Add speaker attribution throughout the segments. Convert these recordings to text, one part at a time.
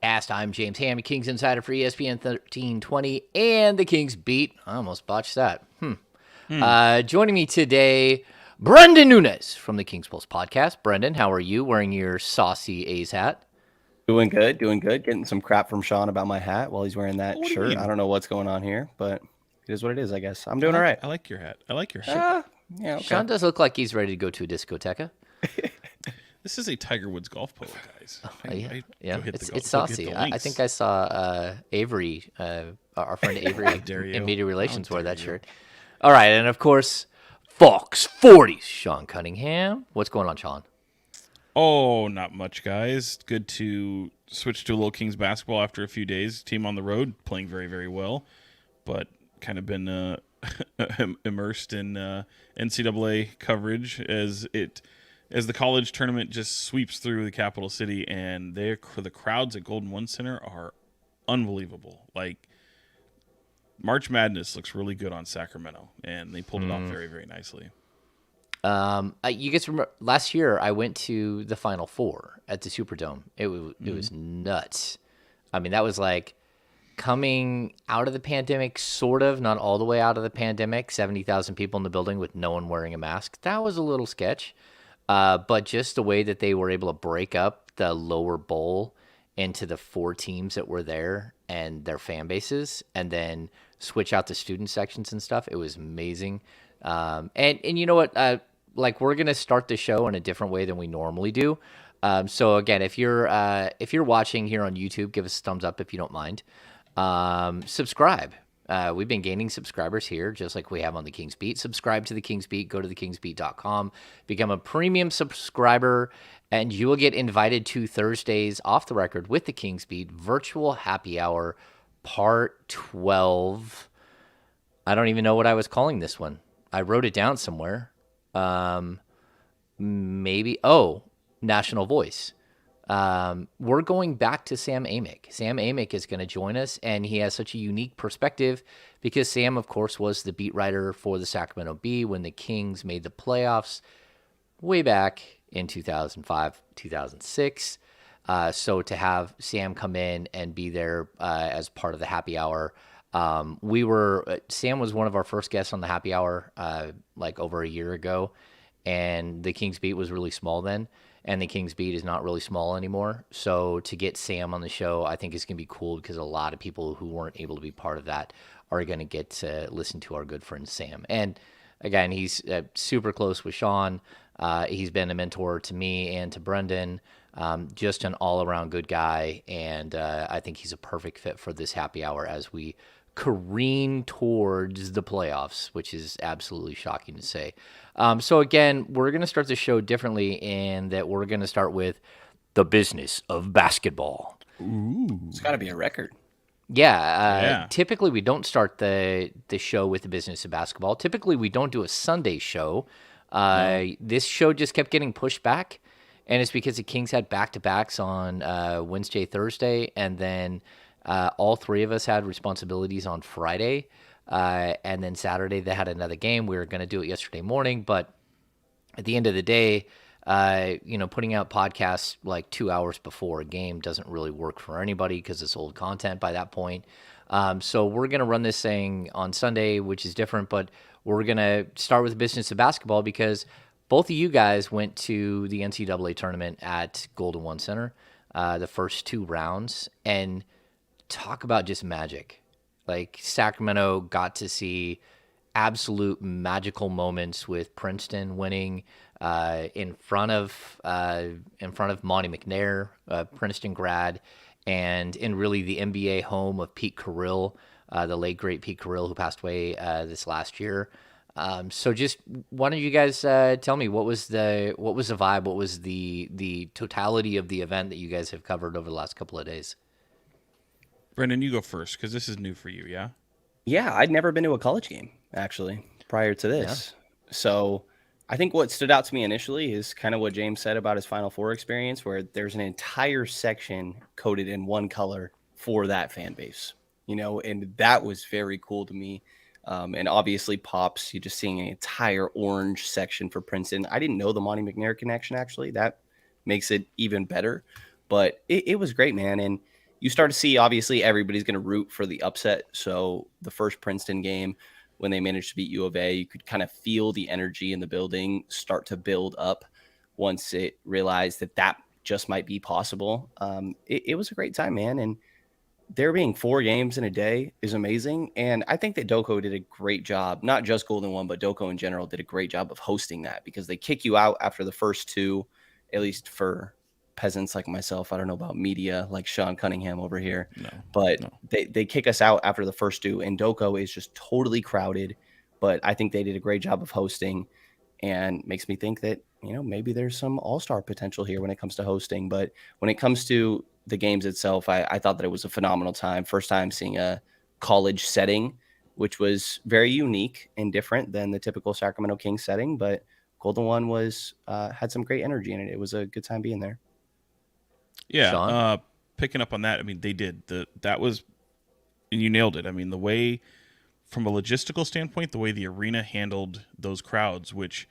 Speaker 1: I'm James Ham, Kings Insider for ESPN 1320 and the Kings Beat. I almost botched that. Joining me today, Brenden Nunes from the Kings Pulse podcast. Brenden, how are you? Wearing your saucy A's hat.
Speaker 2: Doing good, doing good. Getting some crap from Sean about my hat while he's wearing
Speaker 3: Oh,
Speaker 2: that
Speaker 3: what do you
Speaker 2: shirt.
Speaker 3: mean?
Speaker 2: I don't know what's going on here, but it is what it is, I guess. I'm
Speaker 3: I
Speaker 2: doing
Speaker 3: like,
Speaker 2: all right.
Speaker 3: I like your hat. I like your hat.
Speaker 2: Yeah, okay.
Speaker 1: Sean does look like he's ready to go to a discoteca.
Speaker 3: This is a Tiger Woods golf polo, guys.
Speaker 1: Yeah,
Speaker 3: Go hit
Speaker 1: it's
Speaker 3: the golf-
Speaker 1: it's
Speaker 3: go hit
Speaker 1: saucy.
Speaker 3: the
Speaker 1: I
Speaker 3: links.
Speaker 1: think I saw Avery, our friend Avery
Speaker 3: dare you.
Speaker 1: in media relations
Speaker 3: How
Speaker 1: wore
Speaker 3: dare
Speaker 1: that
Speaker 3: you.
Speaker 1: shirt. All right, and of course, Fox 40s, Sean Cunningham. What's going on, Sean?
Speaker 3: Oh, not much, guys. Good to switch to a little Kings basketball after a few days. Team on the road, playing very, very well, but kind of been immersed in NCAA coverage as the college tournament just sweeps through the capital city, and the crowds at Golden One Center are unbelievable. Like, March Madness looks really good on Sacramento, and they pulled it off very, very nicely.
Speaker 1: You guys remember last year I went to the Final Four at the Superdome. It was nuts. I mean, that was like coming out of the pandemic, sort of, not all the way out of the pandemic. 70,000 people in the building with no one wearing a mask. That was a little sketch. But just the way that they were able to break up the lower bowl into the four teams that were there and their fan bases, and then switch out the student sections and stuff, it was amazing. And you know what? Like, we're gonna start the show in a different way than we normally do. So again, if you're watching here on YouTube, give us a thumbs up if you don't mind. Subscribe. We've been gaining subscribers here, just like we have on the Kings Beat. Subscribe to the Kings Beat. Go to thekingsbeat.com. Become a premium subscriber, and you will get invited to Thursdays Off the Record with the Kings Beat Virtual Happy Hour Part 12. I don't even know what I was calling this one. I wrote it down somewhere. Maybe, National Voice. We're going back to Sam Amick. Sam Amick is going to join us, and he has such a unique perspective because Sam, of course, was the beat writer for the Sacramento Bee when the Kings made the playoffs way back in 2005, 2006. So to have Sam come in and be there as part of the happy hour, Sam was one of our first guests on the happy hour like over a year ago, and the Kings Beat was really small then, and the Kings Beat is not really small anymore. So to get Sam on the show, I think is going to be cool because a lot of people who weren't able to be part of that are going to get to listen to our good friend Sam. And again, he's super close with Sean. He's been a mentor to me and to Brenden. Just an all-around good guy, and I think he's a perfect fit for this happy hour as we careen towards the playoffs, which is absolutely shocking to say. So again, we're going to start the show differently in that we're going to start with the business of basketball.
Speaker 2: It's got to be a record.
Speaker 1: Yeah. Typically, we don't start the show with the business of basketball. Typically, we don't do a Sunday show. This show just kept getting pushed back, and it's because the Kings had back-to-backs on Wednesday, Thursday, and then all three of us had responsibilities on Friday, and then Saturday they had another game. We were going to do it yesterday morning, but at the end of the day, putting out podcasts like 2 hours before a game doesn't really work for anybody because it's old content by that point. So we're going to run this thing on Sunday, which is different, but we're going to start with the business of basketball because both of you guys went to the NCAA tournament at Golden One Center, the first two rounds, and talk about just magic. Like, Sacramento got to see absolute magical moments with Princeton winning in front of Monty McNair, Princeton grad, and in really the NBA home of Pete Carrill, the late great Pete Carrill, who passed away this last year. So just why don't you guys tell me what was the vibe, what was the totality of the event that you guys have covered over the last couple of days?
Speaker 3: Brenden, you go first because this is new for you, yeah?
Speaker 2: Yeah, I'd never been to a college game, actually, prior to this. Yeah. So I think what stood out to me initially is kind of what James said about his Final Four experience, where there's an entire section coded in one color for that fan base, and that was very cool to me. And obviously Pops, you're just seeing an entire orange section for Princeton. I didn't know the Monty McNair connection, actually. That makes it even better. But it was great, man. And you start to see, obviously, everybody's going to root for the upset. So the first Princeton game, when they managed to beat U of A, you could kind of feel the energy in the building start to build up once it realized that just might be possible. It was a great time, man. And there being 4 games in a day is amazing. And I think that Doko did a great job, not just Golden One, but Doko in general did a great job of hosting that, because they kick you out after the first 2, at least for peasants like myself. I don't know about media like Sean Cunningham over here, but they kick us out after the first 2, and Doko is just totally crowded. But I think they did a great job of hosting, and makes me think that, maybe there's some all-star potential here when it comes to hosting. But when it comes to the games itself, I thought that it was a phenomenal time. First time seeing a college setting, which was very unique and different than the typical Sacramento Kings setting. But Golden One was had some great energy in it. It was a good time being there.
Speaker 3: Yeah, picking up on that, I mean, they did. That was, and you nailed it. I mean, the way, from a logistical standpoint, the way the arena handled those crowds, which,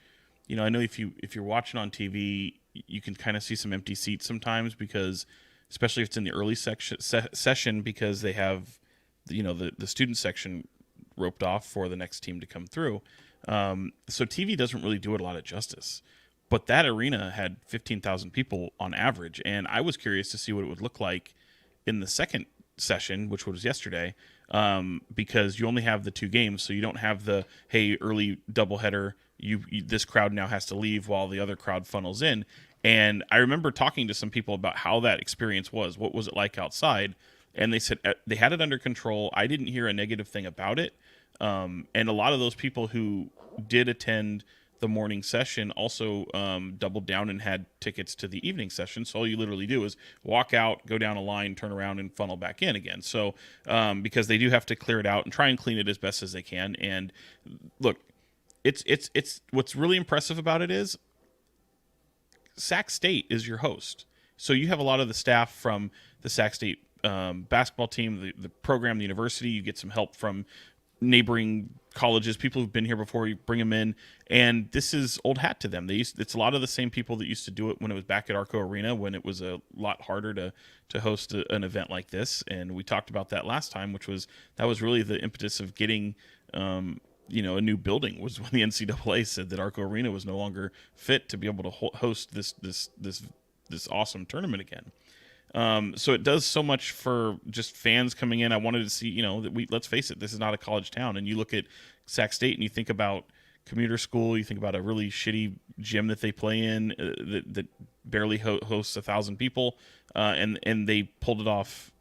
Speaker 3: I know if you're watching on TV, you can kind of see some empty seats sometimes, because especially if it's in the early session, because they have, the student section roped off for the next team to come through. So TV doesn't really do it a lot of justice. But that arena had 15,000 people on average, and I was curious to see what it would look like in the second session, which was yesterday, because you only have the 2 games, so you don't have the, hey, early doubleheader, this crowd now has to leave while the other crowd funnels in. And I remember talking to some people about how that experience was. What was it like outside? And they said they had it under control. I didn't hear a negative thing about it. And a lot of those people who did attend the morning session also doubled down and had tickets to the evening session. So all you literally do is walk out, go down a line, turn around, and funnel back in again. So because they do have to clear it out and try and clean it as best as they can. And look, it's what's really impressive about it is Sac State is your host. So you have a lot of the staff from the Sac State basketball team, the program, the university. You get some help from neighboring colleges, people who've been here before. You bring them in, and this is old hat to them. It's a lot of the same people that used to do it when it was back at Arco Arena, when it was a lot harder to host an event like this. And we talked about that last time, that was really the impetus of getting a new building, was when the NCAA said that Arco Arena was no longer fit to be able to host this awesome tournament again. So it does so much for just fans coming in. I wanted to see, that let's face it, this is not a college town. And you look at Sac State and you think about commuter school, you think about a really shitty gym that they play in that barely hosts 1,000 people, and they pulled it off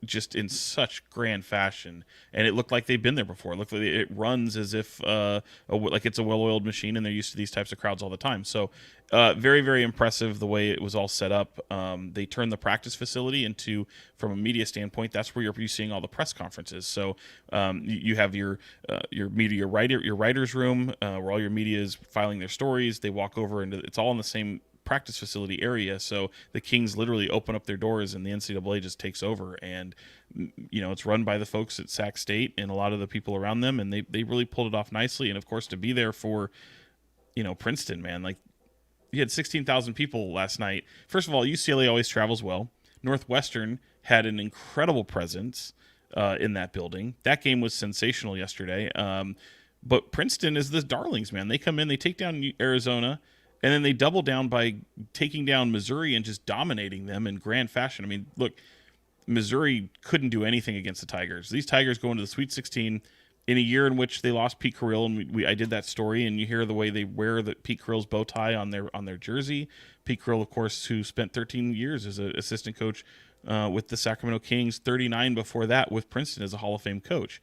Speaker 3: just in such grand fashion, and it looked like they've been there before. It looked like it runs as if like it's a well-oiled machine, and they're used to these types of crowds all the time. So very, very impressive the way it was all set up. They turned the practice facility into, from a media standpoint, that's where you're seeing all the press conferences. So you have your media, your writer's room, where all your media is filing their stories. They walk over into, it's all in the same practice facility area, so the Kings literally open up their doors and the NCAA just takes over. And it's run by the folks at Sac State and a lot of the people around them, and they really pulled it off nicely. And of course, to be there for Princeton, man, like, you had 16,000 people last night. First of all, UCLA always travels well. Northwestern had an incredible presence in that building. That game was sensational yesterday. But Princeton is the darlings, man. They come in, they take down Arizona, and then they double down by taking down Missouri and just dominating them in grand fashion. I mean, look, Missouri couldn't do anything against the Tigers. These Tigers go into the Sweet 16 in a year in which they lost Pete Carrill, and I did that story, and you hear the way they wear the Pete Carrill's bow tie on their jersey. Pete Carrill, of course, who spent 13 years as an assistant coach with the Sacramento Kings, 39 before that with Princeton as a Hall of Fame coach.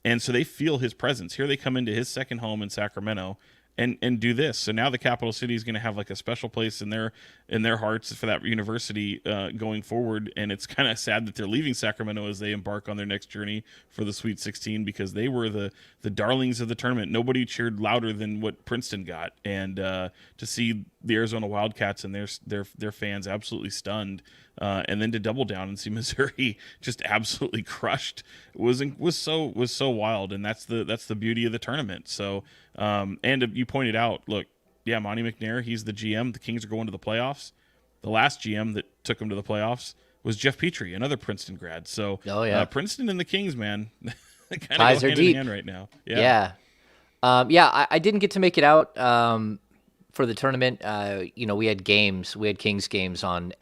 Speaker 3: And so they feel his presence. Here they come into his second home in Sacramento and do this. So now the capital city is going to have like a special place in their hearts for that university going forward. And it's kind of sad that they're leaving Sacramento as they embark on their next journey for the Sweet 16, because they were the darlings of the tournament. Nobody cheered louder than what Princeton got. And to see the Arizona Wildcats and their fans absolutely stunned, and then to double down and see Missouri just absolutely crushed was so wild. And that's the beauty of the tournament. So and you pointed out, look, yeah, Monty McNair, he's the GM. The Kings are going to the playoffs. The last GM that took them to the playoffs, was Jeff Petrie, another Princeton grad. So Princeton and the Kings, man, kind of
Speaker 1: ties
Speaker 3: go
Speaker 1: are
Speaker 3: hand
Speaker 1: deep
Speaker 3: in hand right now.
Speaker 1: Yeah. I didn't get to make it out for the tournament. We had games. We had Kings games on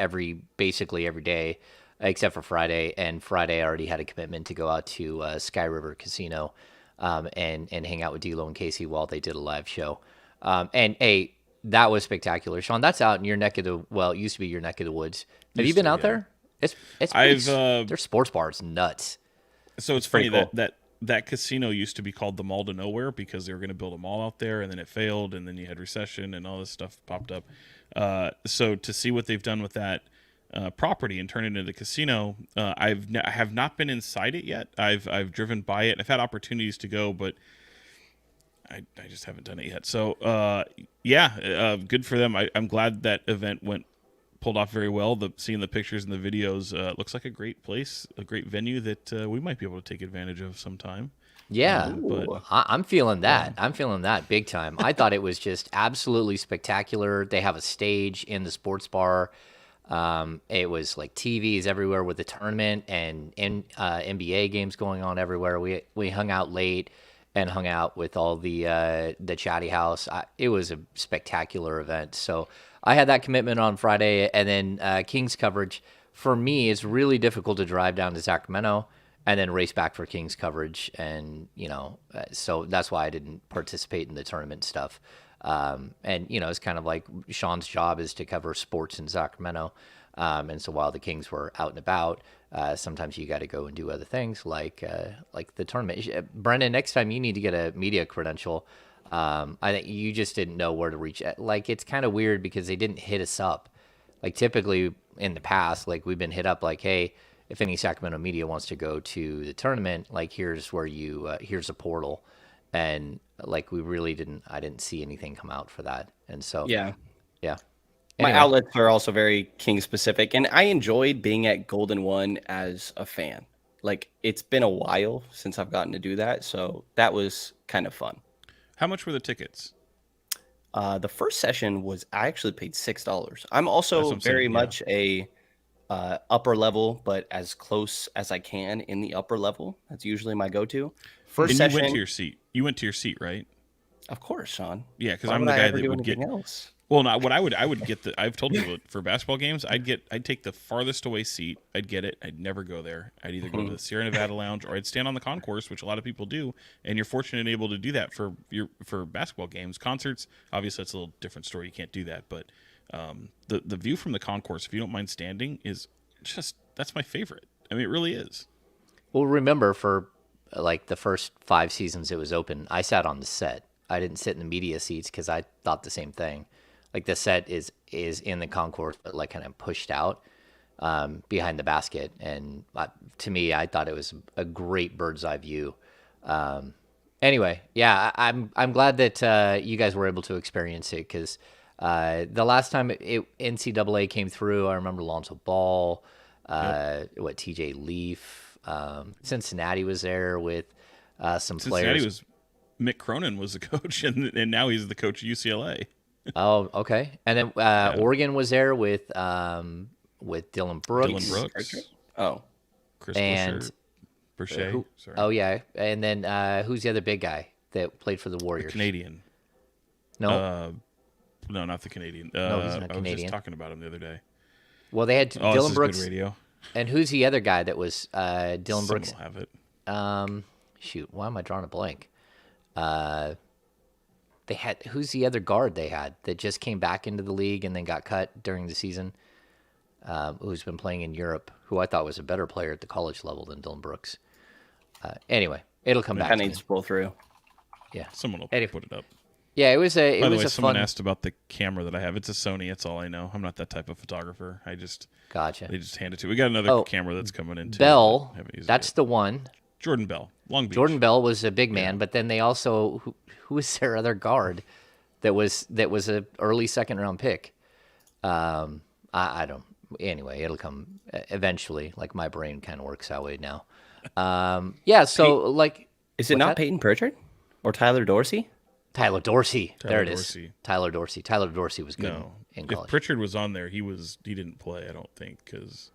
Speaker 1: basically every day, except for Friday. And Friday I already had a commitment to go out to Sky River Casino and hang out with D'Lo and Casey while they did a live show. That was spectacular. Sean, that's out in your neck of it used to be your neck of the woods. Have you been out there? It's their sports bar is nuts.
Speaker 3: So it's funny cool. that casino used to be called the Mall to Nowhere because they were going to build a mall out there, and then it failed, and then you had recession and all this stuff popped up. So to see what they've done with that property and turn it into a casino, I have not been inside it yet. I've driven by it. I've had opportunities to go, but I just haven't done it yet. So good for them. I'm glad that event pulled off very well. Seeing the pictures and the videos, looks like a great place, a great venue that we might be able to take advantage of sometime.
Speaker 1: Yeah, I'm feeling that. I'm feeling that big time. I thought it was just absolutely spectacular. They have a stage in the sports bar. It was like TVs everywhere with the tournament and NBA games going on everywhere. We hung out late and hung out with all the chatty house. It was a spectacular event. So I had that commitment on Friday, and then Kings coverage. For me, it's really difficult to drive down to Sacramento and then race back for Kings coverage. And, so that's why I didn't participate in the tournament stuff. It's kind of like Sean's job is to cover sports in Sacramento. And so while the Kings were out and about, sometimes you got to go and do other things like the tournament. Brenden, next time you need to get a media credential. I think you just didn't know where to reach. Like, it's kind of weird because they didn't hit us up. Like, typically in the past, like, we've been hit up like, hey, if any Sacramento media wants to go to the tournament, like, here's where here's a portal. And like, I didn't see anything come out for that. And so, yeah.
Speaker 2: My outlets are also very King specific, and I enjoyed being at Golden One as a fan. Like, it's been a while since I've gotten to do that, so that was kind of fun.
Speaker 3: How much were the tickets?
Speaker 2: The first session I actually paid $6. I'm also very much a upper level, but as close as I can in the upper level. That's usually my go-to.
Speaker 3: First session. You went to your seat. You went to your seat, right?
Speaker 2: Of course, Sean.
Speaker 3: Yeah, because I'm the guy that would get else. Well, not what I would get. I've told you for basketball games, I'd take the farthest away seat. I'd get it. I'd never go there. I'd either go to the Sierra Nevada Lounge or I'd stand on the concourse, which a lot of people do. And you're fortunate and able to do that for basketball games. Concerts, obviously, that's a little different story. You can't do that, but the view from the concourse, if you don't mind standing, is that's my favorite. I mean, it really is.
Speaker 1: Well, remember for like the first 5 seasons it was open, I sat on the set. I didn't sit in the media seats because I thought the same thing. Like, the set is in the concourse, but like kind of pushed out behind the basket. And to me, I thought it was a great bird's eye view. Anyway, yeah, I'm glad that you guys were able to experience it because the last time NCAA came through, I remember Lonzo Ball, TJ Leaf, Cincinnati was there with some players.
Speaker 3: Mick Cronin was the coach, and now he's the coach of UCLA.
Speaker 1: Oh, okay. And then Oregon was there with Dylan Brooks.
Speaker 2: Oh,
Speaker 3: Chris Boucher. Sorry.
Speaker 1: Oh, yeah. And then who's the other big guy that played for the Warriors?
Speaker 3: The Canadian.
Speaker 1: No.
Speaker 3: No, not the Canadian.
Speaker 1: No, he's not Canadian.
Speaker 3: I was just talking about him the other day.
Speaker 1: Well, they had Dylan Brooks.
Speaker 3: Good radio.
Speaker 1: And who's the other guy that was Dylan Brooks?
Speaker 3: Someone will have it.
Speaker 1: Shoot, why am I drawing a blank? Who's the other guard they had that just came back into the league and then got cut during the season? Who's been playing in Europe? Who I thought was a better player at the college level than Dylan Brooks. Anyway, it'll come back.
Speaker 2: Kind of needs to pull through.
Speaker 1: Yeah,
Speaker 3: someone will put it up.
Speaker 1: Yeah, it was a.
Speaker 3: By the way, someone asked about the camera that I have. It's a Sony. That's all I know. I'm not that type of photographer.
Speaker 1: Gotcha.
Speaker 3: They just hand it to. We got another camera that's coming in too.
Speaker 1: Bell. That's the one.
Speaker 3: Jordan Bell, Long Beach.
Speaker 1: Jordan Bell was a big man, but then they also who was their other guard that was a early second round pick. I don't. Anyway, it'll come eventually. Like, my brain kind of works that way now. Yeah. So like,
Speaker 2: is it not Peyton Pritchard or Tyler Dorsey?
Speaker 1: Tyler Dorsey. There it is. Tyler Dorsey. Tyler Dorsey was good in college.
Speaker 3: If Pritchard was on there, he didn't play. I don't think because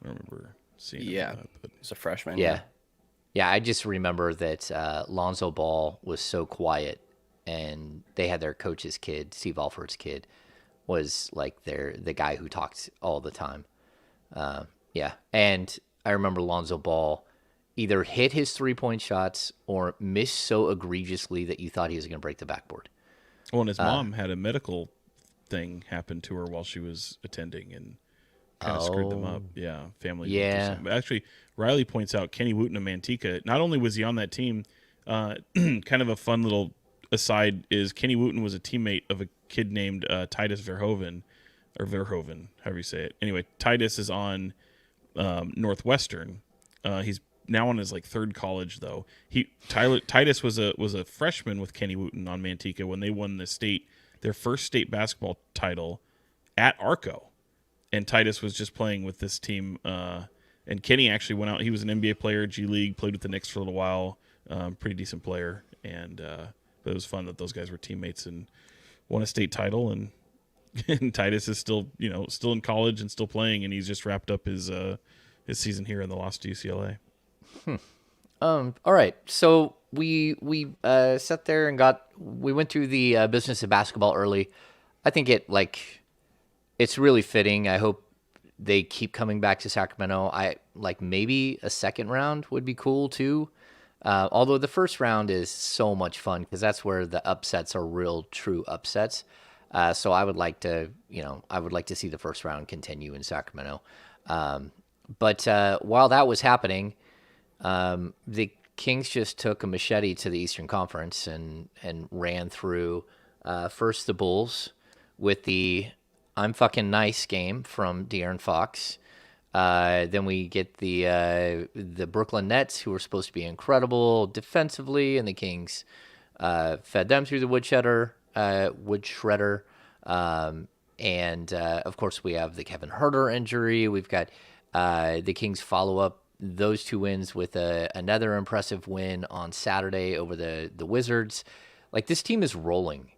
Speaker 3: I don't remember seeing him.
Speaker 2: Yeah,
Speaker 3: But
Speaker 2: he's a freshman.
Speaker 1: Yeah. Yeah, I just remember that Lonzo Ball was so quiet, and they had their coach's kid, Steve Alford's kid, was like the guy who talked all the time. Yeah, and I remember Lonzo Ball either hit his 3-point shots or miss so egregiously that you thought he was going to break the backboard.
Speaker 3: and his mom had a medical thing happen to her while she was attending and kind of screwed them up. Yeah, family.
Speaker 1: Yeah.
Speaker 3: But actually, Riley points out Kenny Wooten of Manteca. Not only was he on that team, kind of a fun little aside is Kenny Wooten was a teammate of a kid named Titus Verhoeven, however you say it. Anyway, Titus is on Northwestern. He's now on his third college though. Titus was a freshman with Kenny Wooten on Manteca when they won their first state basketball title at Arco. And Titus was just playing with this team. And Kenny actually went out. He was an NBA player, G League, played with the Knicks for a little while. Pretty decent player. But it was fun that those guys were teammates and won a state title. And Titus is still in college and still playing. And he's just wrapped up his season here in the loss to UCLA.
Speaker 1: All right, so we sat there and we went through the business of basketball early. I think it's really fitting. I hope they keep coming back to Sacramento. Maybe a second round would be cool too. Although the first round is so much fun because that's where the upsets are real, true upsets. So I would like to see the first round continue in Sacramento. But while that was happening, the Kings just took a machete to the Eastern Conference and ran through first the Bulls with the "I'm fucking nice" game from De'Aaron Fox. Then we get the Brooklyn Nets, who were supposed to be incredible defensively, and the Kings fed them through the wood shredder. And of course, we have the Kevin Huerter injury. We've got the Kings follow up those two wins with another impressive win on Saturday over the Wizards. This team is rolling.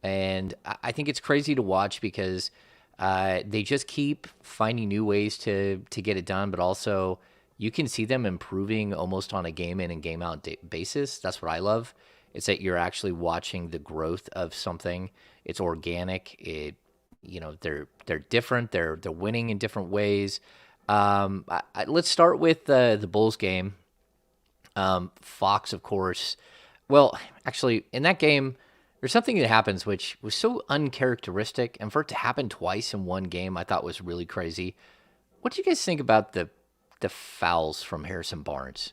Speaker 1: And I think it's crazy to watch because they just keep finding new ways to get it done, but also you can see them improving almost on a game in and game out basis. That's what I love. It's that you're actually watching the growth of something. It's organic. They're different. They're winning in different ways. Let's start with the Bulls game. Fox, of course. Well, actually, in that game, there's something that happens which was so uncharacteristic, and for it to happen twice in one game, I thought was really crazy. What do you guys think about the fouls from Harrison Barnes?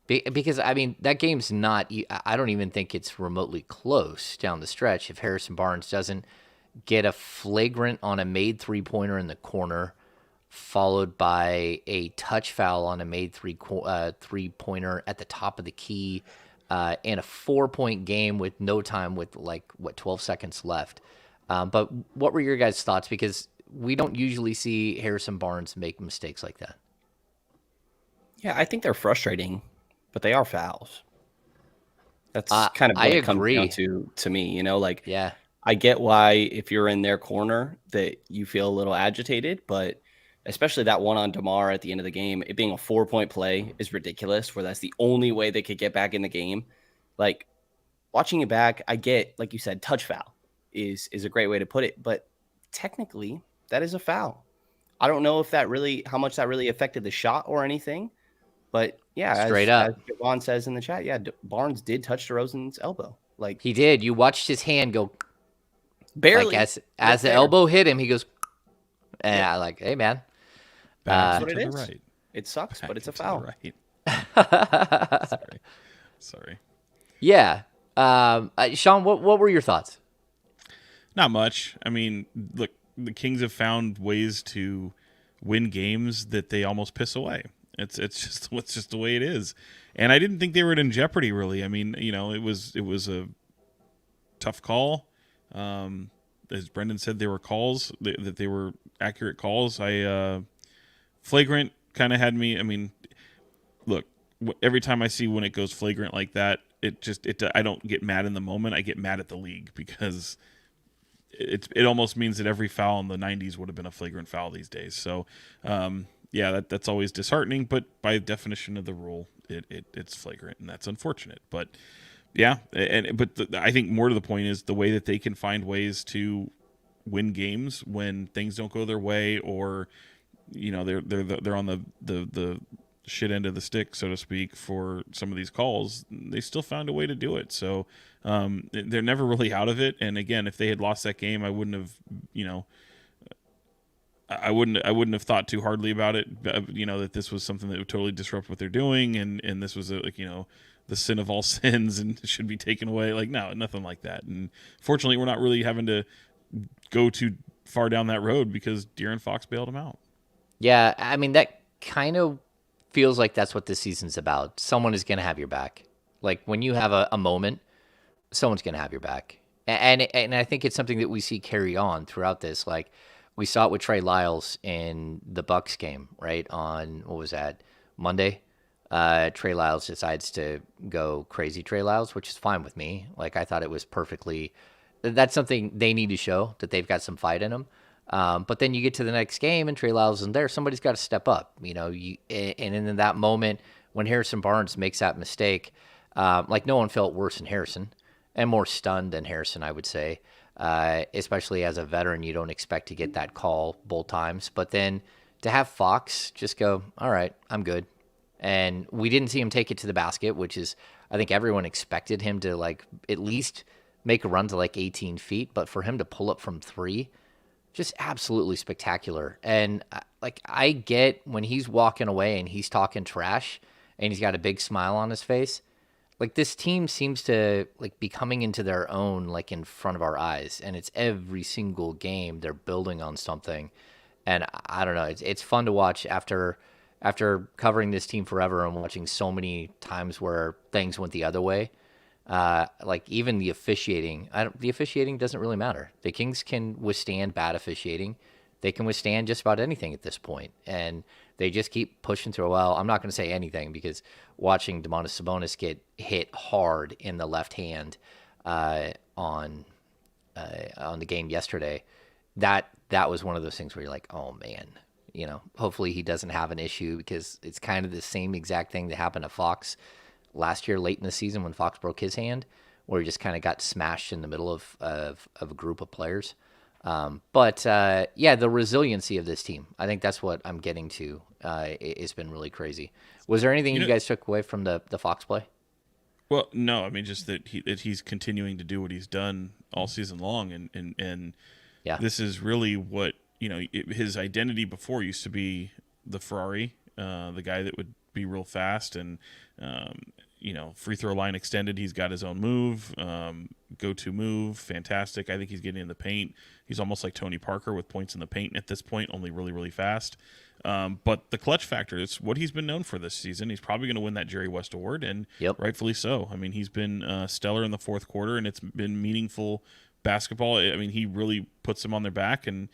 Speaker 1: Because, that game's not... I don't even think it's remotely close down the stretch if Harrison Barnes doesn't get a flagrant on a made three-pointer in the corner, followed by a touch foul on a made three-pointer at the top of the key, in a 4-point game with no time, with 12 seconds left. But what were your guys' thoughts? Because we don't usually see Harrison Barnes make mistakes like that.
Speaker 2: Yeah, I think they're frustrating, but they are fouls. That's kind of what it comes down to me,
Speaker 1: Yeah.
Speaker 2: I get why if you're in their corner that you feel a little agitated, but especially that one on DeMar at the end of the game, it being a 4-point play is ridiculous, where that's the only way they could get back in the game. Watching it back, I get, like you said, touch foul is a great way to put it, but technically that is a foul. I don't know if how much that really affected the shot or anything, but yeah,
Speaker 1: Straight up.
Speaker 2: as Javon says in the chat, yeah, Barnes did touch DeRozan's elbow.
Speaker 1: He did. You watched his hand go
Speaker 2: barely.
Speaker 1: As the elbow hit him, he goes, hey, man.
Speaker 2: That's what it is.
Speaker 3: Right.
Speaker 2: It sucks, but it's a foul.
Speaker 3: Right. Sorry.
Speaker 1: Yeah. Sean, what were your thoughts?
Speaker 3: Not much. Look, the Kings have found ways to win games that they almost piss away. It's just the way it is. And I didn't think they were in jeopardy, really. It was a tough call. As Brenden said, there were calls that they were accurate calls. Flagrant kind of had me. Look, every time I see when it goes flagrant like that, I don't get mad in the moment. I get mad at the league because it almost means that every foul in the 90s would have been a flagrant foul these days. So, that's always disheartening. But by definition of the rule, it's flagrant, and that's unfortunate. But yeah, I think more to the point is the way that they can find ways to win games when things don't go their way, or they're on the shit end of the stick, so to speak, for some of these calls. They still found a way to do it. So they're never really out of it. And again, if they had lost that game, I wouldn't have, I wouldn't have thought too hardly about it. That this was something that would totally disrupt what they're doing, and this was the sin of all sins and should be taken away. Like, no, nothing like that. And fortunately, we're not really having to go too far down that road because De'Aaron Fox bailed him out.
Speaker 1: Yeah, I mean, that kind of feels like that's what this season's about. Someone is going to have your back. Like, when you have a moment, someone's going to have your back. And I think it's something that we see carry on throughout this. Like, we saw it with Trey Lyles in the Bucks game, right? On, what was that, Monday? Trey Lyles decides to go crazy Trey Lyles, which is fine with me. Like, I thought it was perfectly... That's something they need to show, that they've got some fight in them. But then you get to the next game and Trey Lyles isn't there. Somebody's got to step up, and in that moment when Harrison Barnes makes that mistake, like, no one felt worse than Harrison and more stunned than Harrison, I would say. Especially as a veteran, you don't expect to get that call both times. But then to have Fox just go, all right, I'm good. And we didn't see him take it to the basket, which is, I think everyone expected him to, like, at least make a run to like 18 feet. But for him to pull up from 3, just absolutely spectacular. And like, I get when he's walking away and he's talking trash and he's got a big smile on his face. Like, this team seems to like be coming into their own, like, in front of our eyes, and it's every single game they're building on something. And I don't know, it's fun to watch after covering this team forever and watching so many times where things went the other way. Like, even the officiating, the officiating doesn't really matter. The Kings can withstand bad officiating. They can withstand just about anything at this point. And they just keep pushing through. Well, I'm not going to say anything because watching Domantas Sabonis get hit hard in the left hand on the game yesterday, that was one of those things where you're like, oh, man. Hopefully he doesn't have an issue, because it's kind of the same exact thing that happened to Fox last year late in the season when Fox broke his hand, where he just kind of got smashed in the middle of a group of players. But the resiliency of this team, I think that's what I'm getting to. It's been really crazy. Was there anything you guys took away from the Fox play?
Speaker 3: Well, no, I mean, just that he's continuing to do what he's done all season long, and this is really what his identity before used to be the Ferrari, the guy that would be real fast and free throw line extended. He's got his own move, go-to move, fantastic. I think he's getting in the paint. He's almost like Tony Parker with points in the paint at this point, only really, really fast. But the clutch factor is what he's been known for this season. He's probably going to win that Jerry West Award, and rightfully so. I mean, he's been stellar in the fourth quarter, and it's been meaningful basketball. I mean, he really puts them on their back, and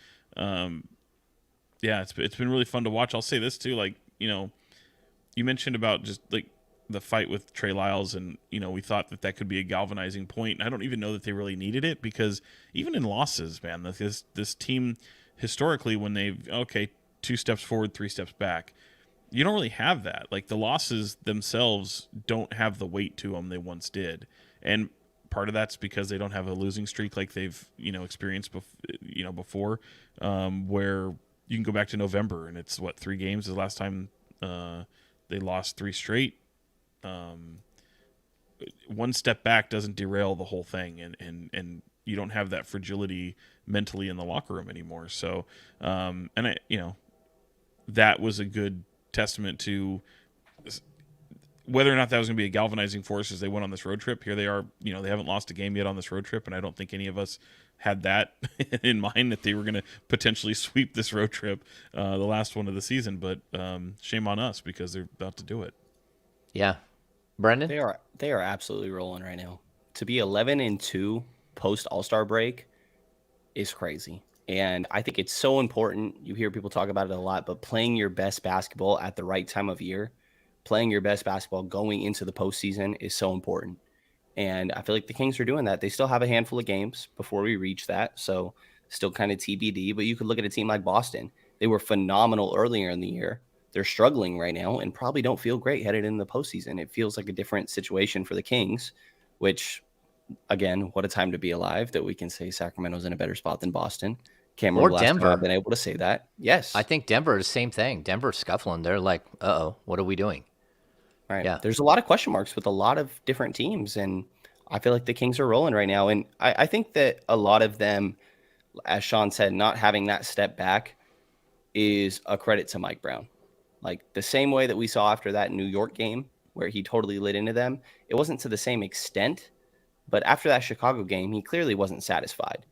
Speaker 3: it's been really fun to watch. I'll say this too, like, you mentioned about just like the fight with Trey Lyles, and we thought that could be a galvanizing point. I don't even know that they really needed it, because even in losses, man, this team historically, when they've 2 steps forward, 3 steps back, you don't really have that. Like, the losses themselves don't have the weight to them they once did, and part of that's because they don't have a losing streak like they've experienced before, where you can go back to November and it's 3 games is the last time they lost 3 straight. One step back doesn't derail the whole thing, and you don't have that fragility mentally in the locker room anymore. So, that was a good testament to whether or not that was going to be a galvanizing force as they went on this road trip. Here they are, they haven't lost a game yet on this road trip, and I don't think any of us had that in mind, that they were going to potentially sweep this road trip, the last one of the season. But shame on us, because they're about to do it.
Speaker 1: Yeah. Brenden?
Speaker 2: They are absolutely rolling right now. To be 11-2 post All-Star break is crazy. And I think it's so important. You hear people talk about it a lot, but playing your best basketball at the right time of year, playing your best basketball going into the postseason is so important. And I feel like the Kings are doing that. They still have a handful of games before we reach that. So still kind of TBD. But you could look at a team like Boston. They were phenomenal earlier in the year. They're struggling right now and probably don't feel great headed into the postseason. It feels like a different situation for the Kings, which, again, what a time to be alive that we can say Sacramento's in a better spot than Boston. Can't remember
Speaker 1: Or
Speaker 2: the last time I've
Speaker 1: Denver.
Speaker 2: been able to say that. Yes.
Speaker 1: I think Denver is the same thing. Denver's scuffling. They're like, uh-oh, what are we doing?
Speaker 2: Right.
Speaker 1: Yeah.
Speaker 2: There's a lot of question marks with a lot of different teams, and I feel like the Kings are rolling right now. And I think that a lot of them, as Sean said, not having that step back is a credit to Mike Brown. Like the same way that we saw after that New York game where he totally lit into them, it wasn't to the same extent, but after that Chicago game, he clearly wasn't satisfied.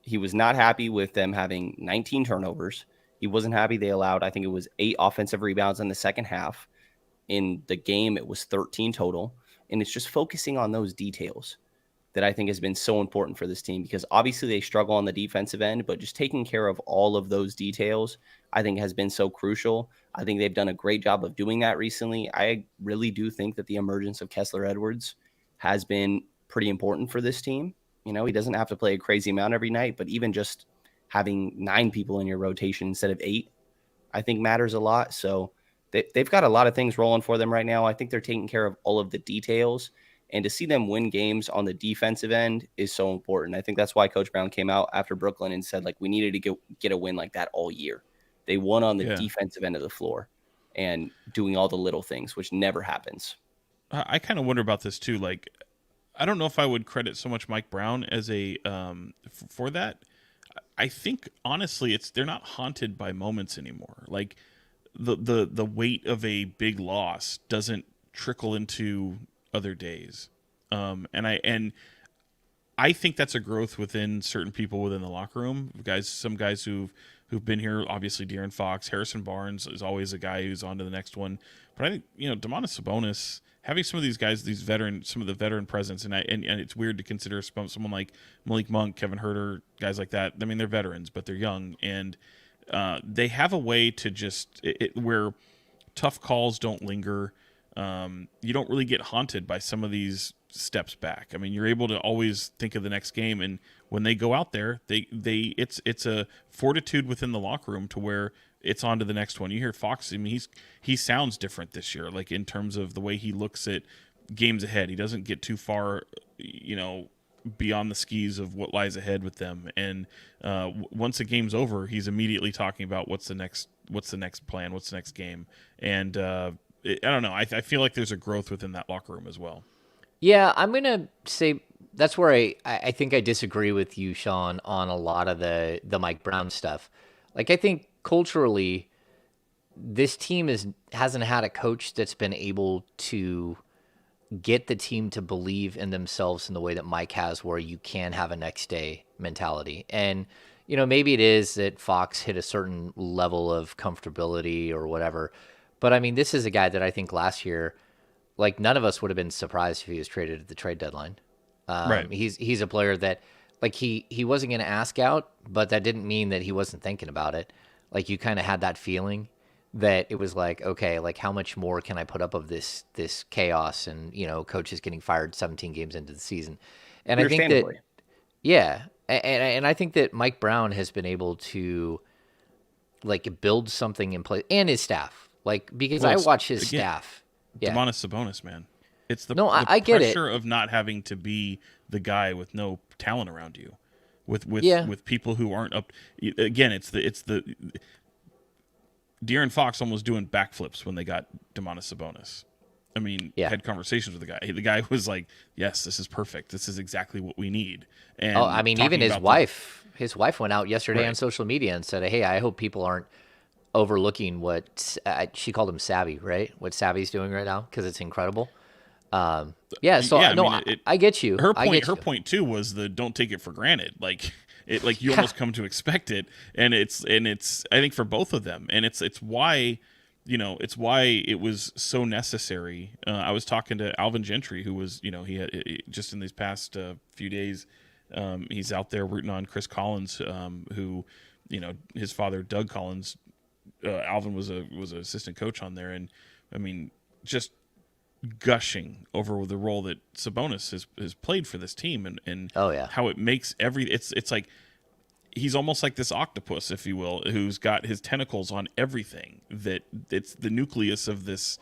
Speaker 2: He was not happy with them having 19 turnovers. He wasn't happy they allowed, I think it was 8 offensive rebounds in the second half. In the game, it was 13 total. And it's just focusing on those details that I think has been so important for this team, because obviously they struggle on the defensive end, but just taking care of all of those details, I think has been so crucial. I think they've done a great job of doing that recently. I really do think that the emergence of Kessler Edwards has been pretty important for this team. You know, he doesn't have to play a crazy amount every night, but even just having 9 people in your rotation instead of 8, I think matters a lot. So they've got a lot of things rolling for them right now. I think they're taking care of all of the details. And to see them win games on the defensive end is so important. I think that's why Coach Brown came out after Brooklyn and said, like, we needed to get a win like that all year. They won on the defensive end of the floor and doing all the little things, which never happens.
Speaker 3: I kind of wonder about this too. Like, I don't know if I would credit so much Mike Brown as a for that. I think honestly, they're not haunted by moments anymore. Like the weight of a big loss doesn't trickle into other days, and I think that's a growth within certain people within the locker room. Some guys who've been here, obviously De'Aaron Fox, Harrison Barnes is always a guy who's on to the next one. But I think, Domantas Sabonis, having some of these guys, some of the veteran presence, and it's weird to consider someone like Malik Monk, Kevin Huerter, guys like that. I mean, they're veterans, but they're young, and they have a way to just where tough calls don't linger. You don't really get haunted by some of these steps back. I mean, you're able to always think of the next game, and when they go out there, it's a fortitude within the locker room to where it's on to the next one. You hear Fox, I mean, he sounds different this year, like in terms of the way he looks at games ahead. He doesn't get too far, beyond the skis of what lies ahead with them. And once the game's over, he's immediately talking about what's the next plan, what's the next game. And I don't know. I feel like there's a growth within that locker room as well.
Speaker 1: Yeah, I'm going to say that's where I think I disagree with you, Sean, on a lot of the Mike Brown stuff. Like, I think culturally, this team hasn't had a coach that's been able to get the team to believe in themselves in the way that Mike has, where you can have a next day mentality. And, maybe it is that Fox hit a certain level of comfortability or whatever. But I mean, this is a guy that I think last year, like, none of us would have been surprised if he was traded at the trade deadline.
Speaker 3: Right.
Speaker 1: He's a player that, like, he wasn't going to ask out, but that didn't mean that he wasn't thinking about it. Like, you kind of had that feeling that it was like, okay, like, how much more can I put up of this chaos? And, coach is getting fired 17 games into the season. And I think that, yeah. And I think that Mike Brown has been able to, like, build something in place, and his staff. Like, because I watch his staff. Yeah.
Speaker 3: Domantas Sabonis, man. It's the
Speaker 1: I get
Speaker 3: pressure of not having to be the guy with no talent around you, with people who aren't up. Again, it's the De'Aaron Fox almost doing backflips when they got Domantas Sabonis. I mean, had conversations with the guy. The guy was like, "Yes, this is perfect. This is exactly what we need." And
Speaker 1: I mean, even his wife went out yesterday on social media and said, "Hey, I hope people aren't overlooking what she called him Savvy, right? What Savvy's doing right now, because it's incredible." I get you.
Speaker 3: Her point too was don't take it for granted. Like you almost come to expect it, and it's I think for both of them, and it's why it was so necessary. I was talking to Alvin Gentry, who was he had just in these past few days, he's out there rooting on Chris Collins, who his father Doug Collins. Alvin was an assistant coach on there, and I mean, just gushing over the role that Sabonis has played for this team, and
Speaker 1: Oh yeah.
Speaker 3: how it makes it's like he's almost like this octopus, if you will, who's got his tentacles on everything. That it's the nucleus of this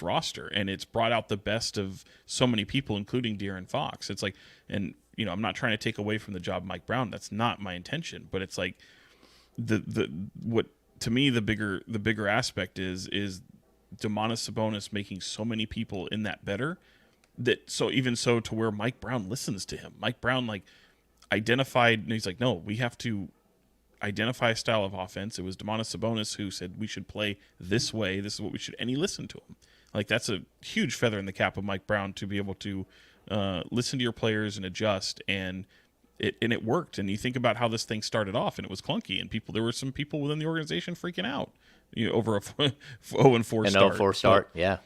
Speaker 3: roster, and it's brought out the best of so many people, including De'Aaron Fox. It's like, and I'm not trying to take away from the job of Mike Brown. That's not my intention, but it's like what to me the bigger aspect is Domantas Sabonis making so many people in that better, that even so to where Mike Brown listens to him. Mike Brown identified, and he's like, no, we have to identify a style of offense. It was Domantas Sabonis who said we should play this way. This is what we should, and he listened to him. That's a huge feather in the cap of Mike Brown, to be able to listen to your players and adjust, and it worked. And you think about how this thing started off, and it was clunky, and there were some people within the organization freaking out, over a 0-4 start.
Speaker 1: 0-4 start, yeah.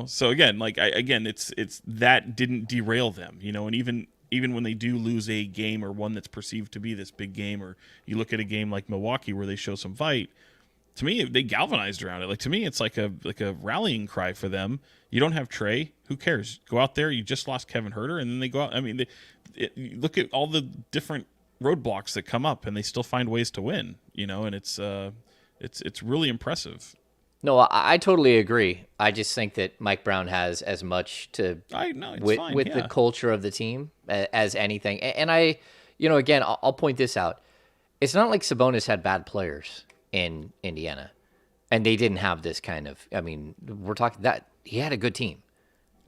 Speaker 3: So again, it's that didn't derail them, and even when they do lose a game, or one that's perceived to be this big game, or you look at a game like Milwaukee where they show some fight, to me they galvanized around it. To me, it's like a rallying cry for them. You don't have Trey, who cares? Go out there. You just lost Kevin Huerter, and then they go out. I mean, look at all the different roadblocks that come up, and they still find ways to win. And it's really impressive.
Speaker 1: No, I totally agree. I just think that Mike Brown has as much to with the culture of the team as anything. And again, I'll point this out. It's not like Sabonis had bad players in Indiana, and they didn't have this kind of. I mean, we're talking that he had a good team.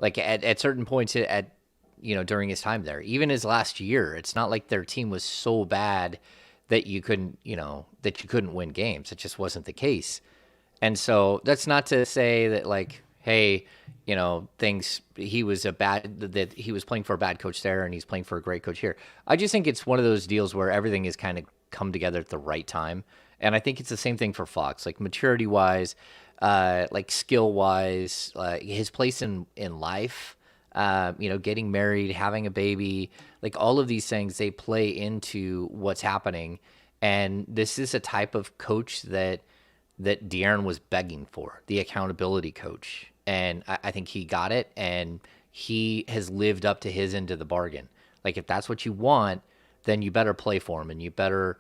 Speaker 1: At certain points during his time there, even his last year, it's not like their team was so bad that you couldn't win games. It just wasn't the case. And so that's not to say that hey, he was playing for a bad coach there and he's playing for a great coach here. I just think it's one of those deals where everything has kind of come together at the right time. And I think it's the same thing for Fox, maturity wise, skill wise, his place in life, getting married, having a baby, all of these things, they play into what's happening. And this is a type of coach that De'Aaron was begging for, the accountability coach. And I think he got it, and he has lived up to his end of the bargain. If that's what you want, then you better play for him, and you better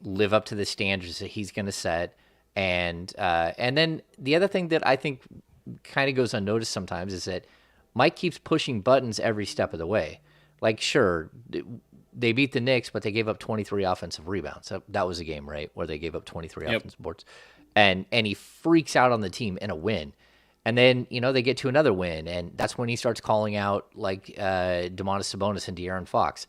Speaker 1: live up to the standards that he's going to set. And then the other thing that I think kind of goes unnoticed sometimes is that Mike keeps pushing buttons every step of the way. Sure, they beat the Knicks, but they gave up 23 offensive rebounds. That was a game, right, where they gave up 23 offensive boards. And he freaks out on the team in a win. And then, they get to another win, and that's when he starts calling out Domantas Sabonis and De'Aaron Fox.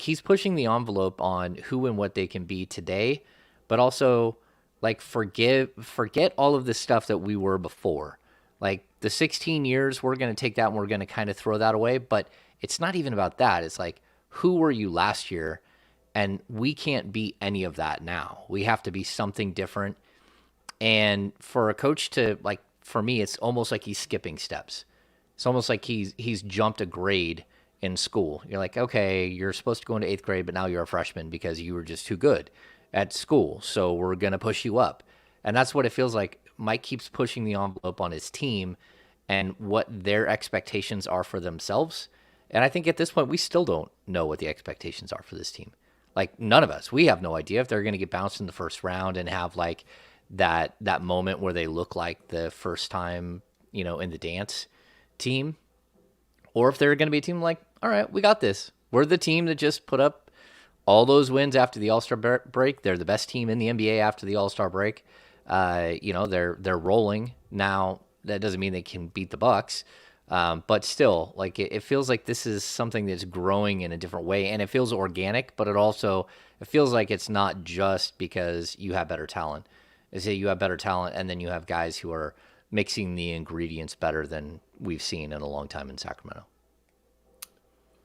Speaker 1: He's pushing the envelope on who and what they can be today, but also forget all of the stuff that we were before. The 16 years, we're going to take that and we're going to kind of throw that away, but it's not even about that. It's who were you last year? And we can't be any of that now. We have to be something different. And for a coach to for me, it's almost like he's skipping steps. It's almost like he's jumped a grade in school. You're okay, you're supposed to go into 8th grade, but now you're a freshman because you were just too good at school. So we're going to push you up. And that's what it feels like. Mike keeps pushing the envelope on his team and what their expectations are for themselves. And I think at this point, we still don't know what the expectations are for this team. None of us. We have no idea if they're going to get bounced in the first round and have that moment where they look like the first time, in the dance team, or if they're going to be a team all right, we got this. We're the team that just put up all those wins after the All-Star break. They're the best team in the NBA after the All-Star break. They're rolling now. That doesn't mean they can beat the Bucks, but still, it feels like this is something that's growing in a different way, and it feels organic. But it feels like it's not just because you have better talent. Is that you have better talent, and then you have guys who are mixing the ingredients better than we've seen in a long time in Sacramento.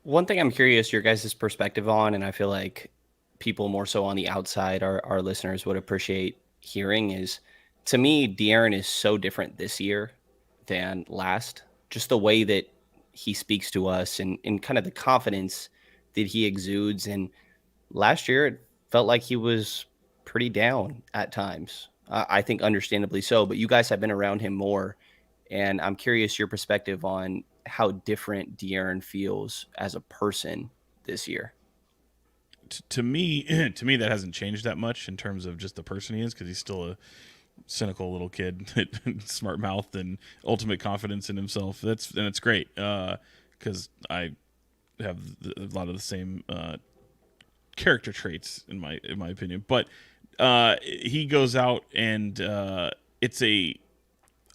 Speaker 2: One thing I'm curious your guys' perspective on, and I feel like people more so on the outside, our listeners would appreciate hearing, is, to me, De'Aaron is so different this year than last. Just the way that he speaks to us and kind of the confidence that he exudes. And last year, it felt like he was pretty down at times. I think understandably so, but you guys have been around him more. And I'm curious your perspective on how different De'Aaron feels as a person this year.
Speaker 3: To me, to me, that hasn't changed that much in terms of just the person he is, because he's still a cynical little kid, smart mouth and ultimate confidence in himself. It's great because I have a lot of the same character traits in my opinion. But he goes out and it's a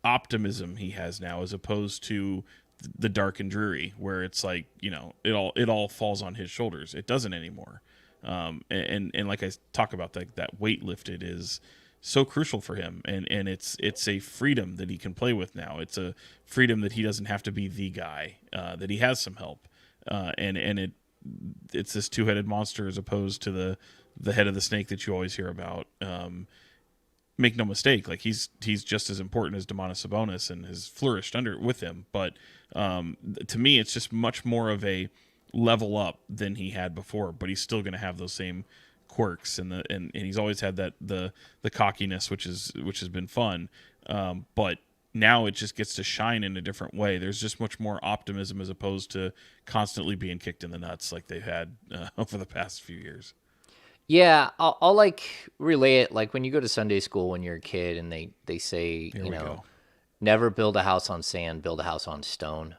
Speaker 3: optimism he has now, as opposed to the dark and dreary, where it's like, it all falls on his shoulders. It doesn't anymore. And like I talk about, that weight lifted is so crucial for him, and it's a freedom that he can play with now. It's a freedom that he doesn't have to be the guy, that he has some help, and it's this two-headed monster as opposed to the head of the snake that you always hear about. Make no mistake, like he's just as important as Domantas Sabonis and has flourished with him, but to me it's just much more of a level up than he had before. But he's still going to have those same quirks, and he's always had the cockiness, which has been fun, but now it just gets to shine in a different way. There's just much more optimism as opposed to constantly being kicked in the nuts like they've had over the past few years.
Speaker 1: Yeah, I'll like relay it like when you go to Sunday school when you're a kid and they say, never build a house on sand, build a house on stone.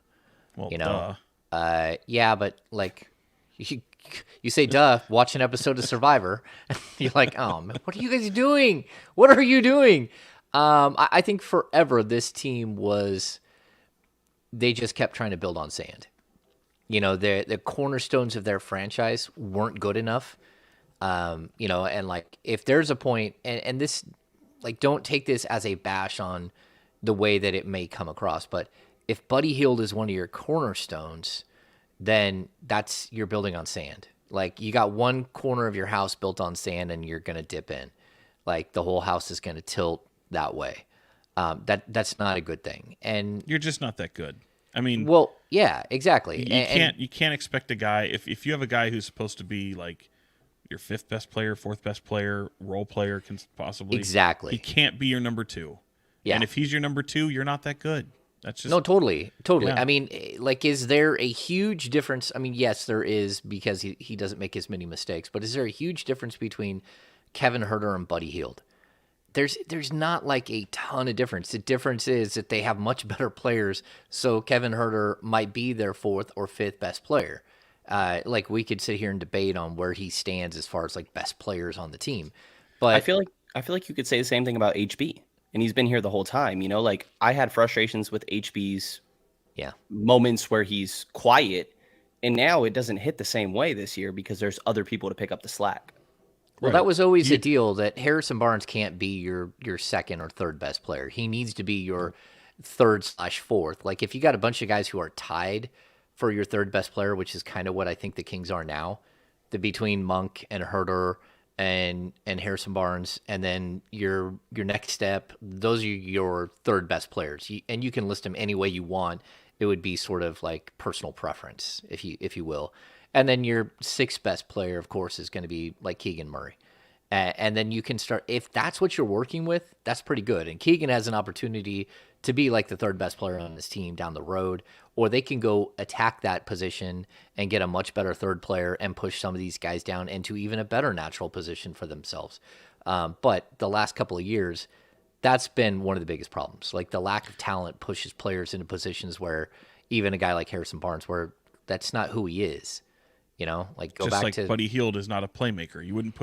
Speaker 3: Well,
Speaker 1: yeah, but like you say duh, watch an episode of Survivor. You're like, oh man, what are you guys doing? What are you doing? I think forever this team they just kept trying to build on sand. The cornerstones of their franchise weren't good enough. And like if there's a point, and this, like, don't take this as a bash on the way that it may come across, but if Buddy Hield is one of your cornerstones, then you're building on sand. Like, you got one corner of your house built on sand and you're going to dip in. Like, the whole house is going to tilt that way. That's not a good thing. And
Speaker 3: you're just not that good. I mean,
Speaker 1: well, yeah, exactly.
Speaker 3: You can't expect a guy, if you have a guy who's supposed to be like your fifth best player, fourth best player, role player, can possibly.
Speaker 1: Exactly.
Speaker 3: He can't be your number two.
Speaker 1: Yeah.
Speaker 3: And if he's your number two, you're not that good. That's just.
Speaker 1: No, totally.
Speaker 3: Yeah.
Speaker 1: I mean, like, is there a huge difference? I mean, yes, there is, because he doesn't make as many mistakes, but is there a huge difference between Kevin Huerter and Buddy Hield? There's not like a ton of difference. The difference is that they have much better players, so Kevin Huerter might be their fourth or fifth best player. Like, we could sit here and debate on where he stands as far as like best players on the team, but
Speaker 2: I feel like you could say the same thing about HB, and he's been here the whole time. Like, I had frustrations with HB's moments where he's quiet, and now it doesn't hit the same way this year because there's other people to pick up the slack.
Speaker 1: Well, that was always the deal, that Harrison Barnes can't be your second or third best player. He needs to be your third/fourth. Like, if you got a bunch of guys who are tied for your third best player, which is kind of what I think the Kings are now, between Monk and Huerter and Harrison Barnes, and then your next step, those are your third best players. And you can list them any way you want. It would be sort of like personal preference, if you will. And then your sixth best player, of course, is going to be like Keegan Murray. And then you can start, if that's what you're working with, that's pretty good. And Keegan has an opportunity to be like the third best player on this team down the road, or they can go attack that position and get a much better third player and push some of these guys down into even a better natural position for themselves. But the last couple of years, that's been one of the biggest problems. Like, the lack of talent pushes players into positions where even a guy like Harrison Barnes, where that's not who he is. Like, go
Speaker 3: just
Speaker 1: back
Speaker 3: like
Speaker 1: to
Speaker 3: Buddy Hield is not a playmaker. You wouldn't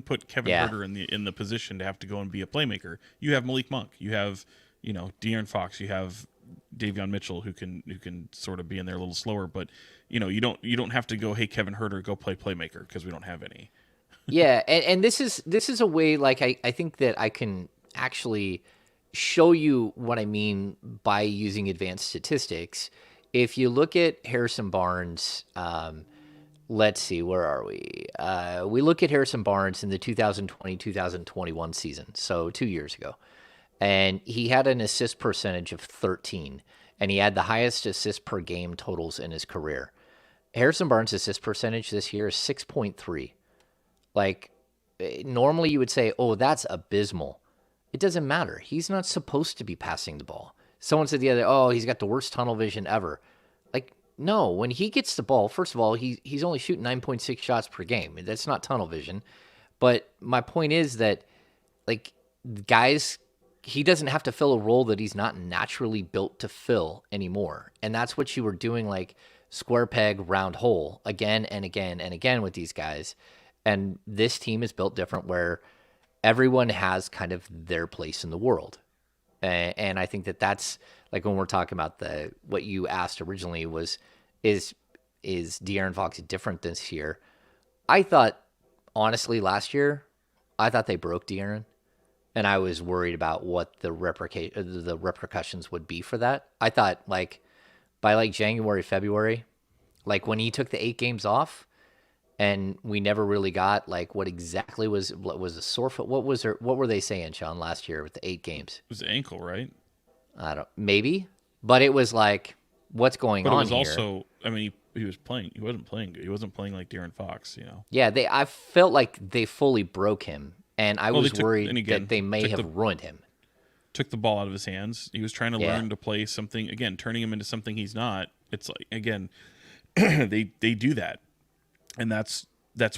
Speaker 3: put Kevin Huerter in the position to have to go and be a playmaker. You have Malik Monk. You have De'Aaron Fox. You have Davion Mitchell, who can sort of be in there a little slower. But you don't have to go, hey, Kevin Huerter, go play playmaker, because we don't have any.
Speaker 1: Yeah, and this is a way, like, I think that I can actually show you what I mean by using advanced statistics. If you look at Harrison Barnes. Let's see, where are we? We look at Harrison Barnes in the 2020-2021 season, so 2 years ago. And he had an assist percentage of 13, and he had the highest assist per game totals in his career. Harrison Barnes' assist percentage this year is 6.3. Like, normally you would say, oh, that's abysmal. It doesn't matter. He's not supposed to be passing the ball. someone said the other, oh, he's got the worst tunnel vision ever. Like, no, when he gets the ball, first of all, he's only shooting 9.6 shots per game. That's not tunnel vision. But my point is that, like, guys, he doesn't have to fill a role that he's not naturally built to fill anymore. And that's what you were doing, like, square peg, round hole, again and again and again with these guys. And this team is built different where everyone has kind of their place in the world. And I think that that's, like, when we're talking about what you asked originally was, is De'Aaron Fox different this year? I thought, honestly, last year, I thought they broke De'Aaron, and I was worried about what the repercussions would be for that. I thought, like, by like January, February, like when he took the 8 games off, and we never really got like what exactly was a sore foot. What were they saying, Sean, last year with the 8 games?
Speaker 3: It was ankle, right?
Speaker 1: Maybe, but it was like, what's going on here?
Speaker 3: But it was also, I mean, he was playing. He wasn't playing good. He wasn't playing like De'Aaron Fox, you know.
Speaker 1: Yeah, I felt like they fully broke him, and I was worried that they may have ruined him.
Speaker 3: Took the ball out of his hands. He was trying to learn to play something, again, turning him into something he's not. It's like, again, they do that. And that's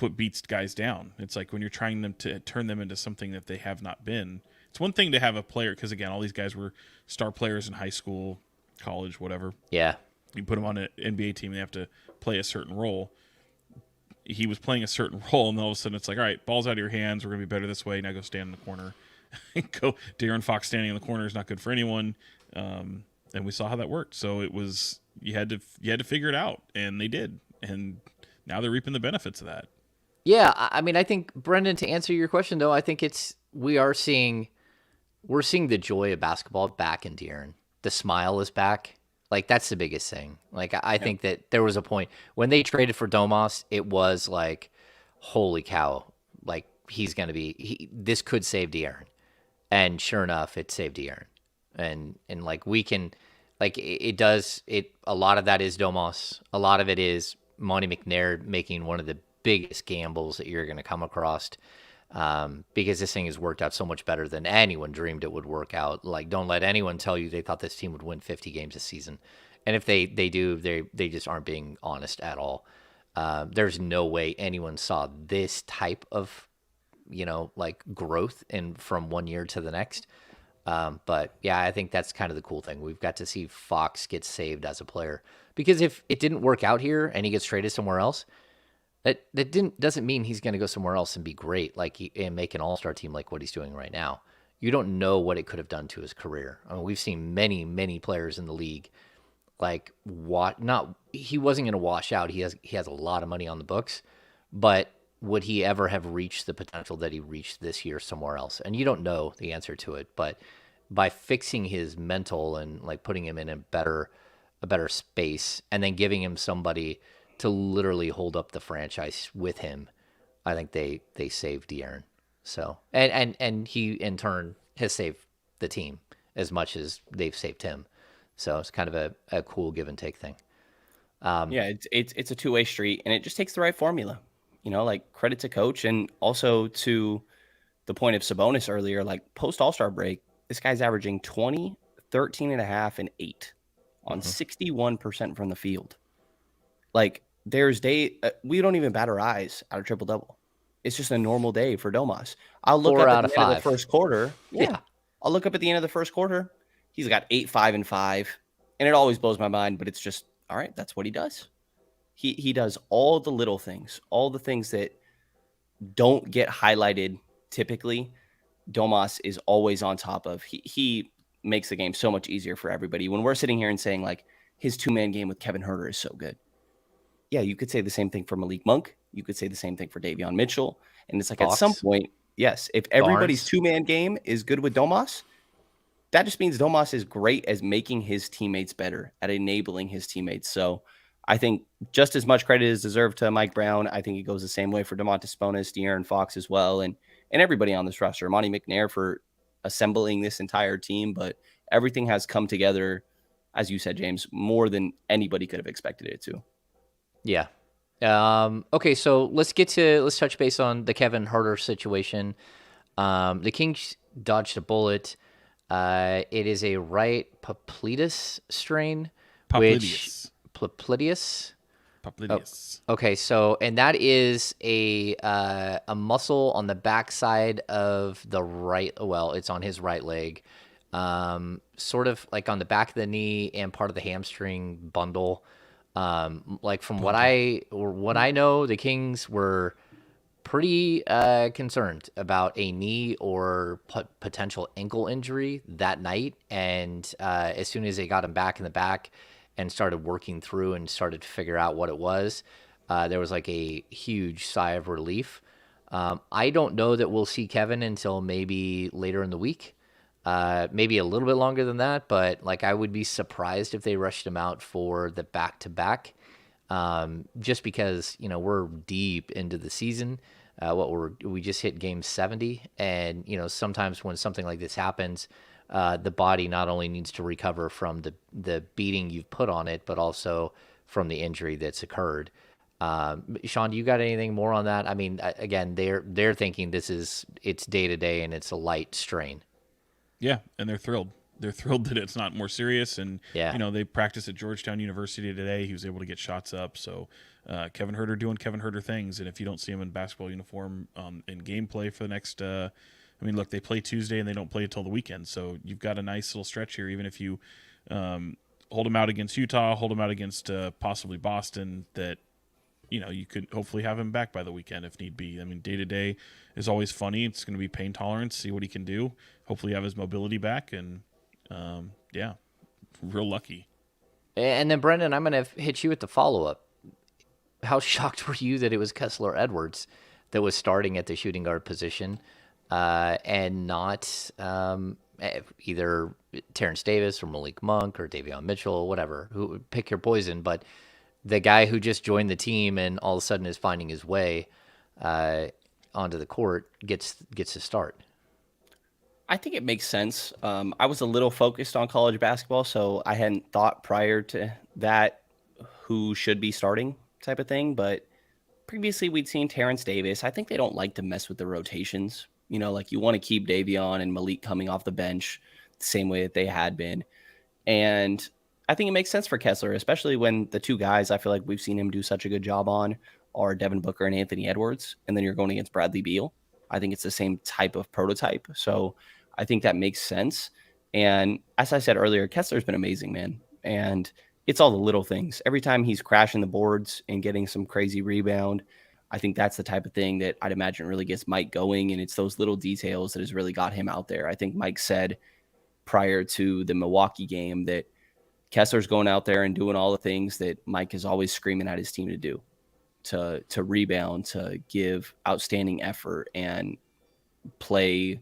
Speaker 3: what beats guys down. It's like when you're trying them to turn them into something that they have not been. It's one thing to have a player, because, again, all these guys were star players in high school, college, whatever.
Speaker 1: Yeah.
Speaker 3: You put them on an NBA team, they have to play a certain role. He was playing a certain role, and all of a sudden it's like, all right, ball's out of your hands. We're going to be better this way. Now go stand in the corner. Go. De'Aaron Fox standing in the corner is not good for anyone. And we saw how that worked. So it was, you had to figure it out, and they did. And now they're reaping the benefits of that.
Speaker 1: Yeah, I mean, I think, Brenden, to answer your question, though, I think we're seeing the joy of basketball back in De'Aaron. The smile is back. Like, that's the biggest thing. Like, I think that there was a point when they traded for Domas, it was like, holy cow, like, he's going to be, this could save De'Aaron. And sure enough, it saved De'Aaron. And like, we can, like, it does, a lot of that is Domas. A lot of it is Monty McNair making one of the biggest gambles that you're going to come across, because this thing has worked out so much better than anyone dreamed it would work out. Like, don't let anyone tell you they thought this team would win 50 games this season. And if they do, they just aren't being honest at all. There's no way anyone saw this type of, like, growth from one year to the next. But yeah, I think that's kind of the cool thing. We've got to see Fox get saved as a player, because if it didn't work out here and he gets traded somewhere else, that doesn't mean he's going to go somewhere else and be great, and make an all-star team like what he's doing right now. You don't know what it could have done to his career. I mean, we've seen many, many players in the league, like, he wasn't going to wash out. He has a lot of money on the books, but would he ever have reached the potential that he reached this year somewhere else? And you don't know the answer to it, but by fixing his mental and, like, putting him in a better space, and then giving him somebody to literally hold up the franchise with him, I think they saved De'Aaron. So, and he in turn has saved the team as much as they've saved him. So it's kind of a cool give and take thing.
Speaker 2: Yeah, it's a two-way street, and it just takes the right formula. Like, credit to coach, and also to the point of Sabonis earlier, like, post All-Star break, this guy's averaging 20, 13.5, and 8 on 61% from the field. Like, there's we don't even bat our eyes at a triple-double. It's just a normal day for Domas. I'll look up at the end of the first quarter. Yeah. I'll look up at the end of the first quarter. He's got 8, 5, and 5. And it always blows my mind, but it's just, all right, that's what he does. He does all the little things, all the things that don't get highlighted typically. Domas is always on top of. He makes the game so much easier for everybody. When we're sitting here and saying, like, his 2-man game with Kevin Huerter is so good. Yeah, you could say the same thing for Malik Monk. You could say the same thing for Davion Mitchell. And it's like, Fox. At some point, yes, if everybody's 2-man game is good with Domas, that just means Domas is great as making his teammates better, at enabling his teammates. So I think just as much credit is deserved to Mike Brown. I think it goes the same way for Domantas Sabonis, De'Aaron Fox as well, and everybody on this roster. Monty McNair for assembling this entire team, but everything has come together, as you said, James, more than anybody could have expected it to.
Speaker 1: Yeah. Okay, so let's touch base on the Kevin Huerter situation. The Kings dodged a bullet. It is a right popliteus strain, which
Speaker 3: Popliteus.
Speaker 1: popliteus.
Speaker 3: Popliteus.
Speaker 1: Okay, so and that is a muscle on the backside of the right. Well, it's on his right leg, sort of like on the back of the knee and part of the hamstring bundle. Like from what I know, the Kings were pretty concerned about a knee or potential ankle injury that night. And as soon as they got him back in the back and started working through and started to figure out what it was, there was like a huge sigh of relief. I don't know that we'll see Kevin until maybe later in the week. Maybe a little bit longer than that, but like I would be surprised if they rushed him out for the back-to-back. Just because we're deep into the season. We just hit game 70, and sometimes when something like this happens, the body not only needs to recover from the beating you've put on it, but also from the injury that's occurred. Sean, do you got anything more on that? I mean, again, they're thinking it's day to day and it's a light strain.
Speaker 3: Yeah, and they're thrilled. They're thrilled that it's not more serious. And,
Speaker 1: Yeah.
Speaker 3: They practiced at Georgetown University today. He was able to get shots up. So Kevin Huerter doing Kevin Huerter things. And if you don't see him in basketball uniform in gameplay for the next look, they play Tuesday and they don't play until the weekend. So you've got a nice little stretch here, even if you hold him out against Utah, hold him out against possibly Boston, that you could hopefully have him back by the weekend if need be. I mean, day to day is always funny. It's going to be pain tolerance, see what he can do. Hopefully have his mobility back, and real lucky.
Speaker 1: And then Brenden, I'm going to hit you with the follow-up. How shocked were you that it was Kessler Edwards that was starting at the shooting guard position, and not either Terence Davis or Malik Monk or Davion Mitchell, whatever, who pick your poison, but the guy who just joined the team and all of a sudden is finding his way onto the court gets to start.
Speaker 2: I think it makes sense. I was a little focused on college basketball, so I hadn't thought prior to that who should be starting type of thing. But previously we'd seen Terence Davis. I think they don't like to mess with the rotations. Like you want to keep Davion and Malik coming off the bench the same way that they had been. And I think it makes sense for Kessler, especially when the two guys I feel like we've seen him do such a good job on are Devin Booker and Anthony Edwards. And then you're going against Bradley Beal. I think it's the same type of prototype. So I think that makes sense. And as I said earlier, Kessler's been amazing, man. And it's all the little things. Every time he's crashing the boards and getting some crazy rebound, I think that's the type of thing that I'd imagine really gets Mike going. And it's those little details that has really got him out there. I think Mike said prior to the Milwaukee game that Kessler's going out there and doing all the things that Mike is always screaming at his team to do, to rebound, to give outstanding effort and play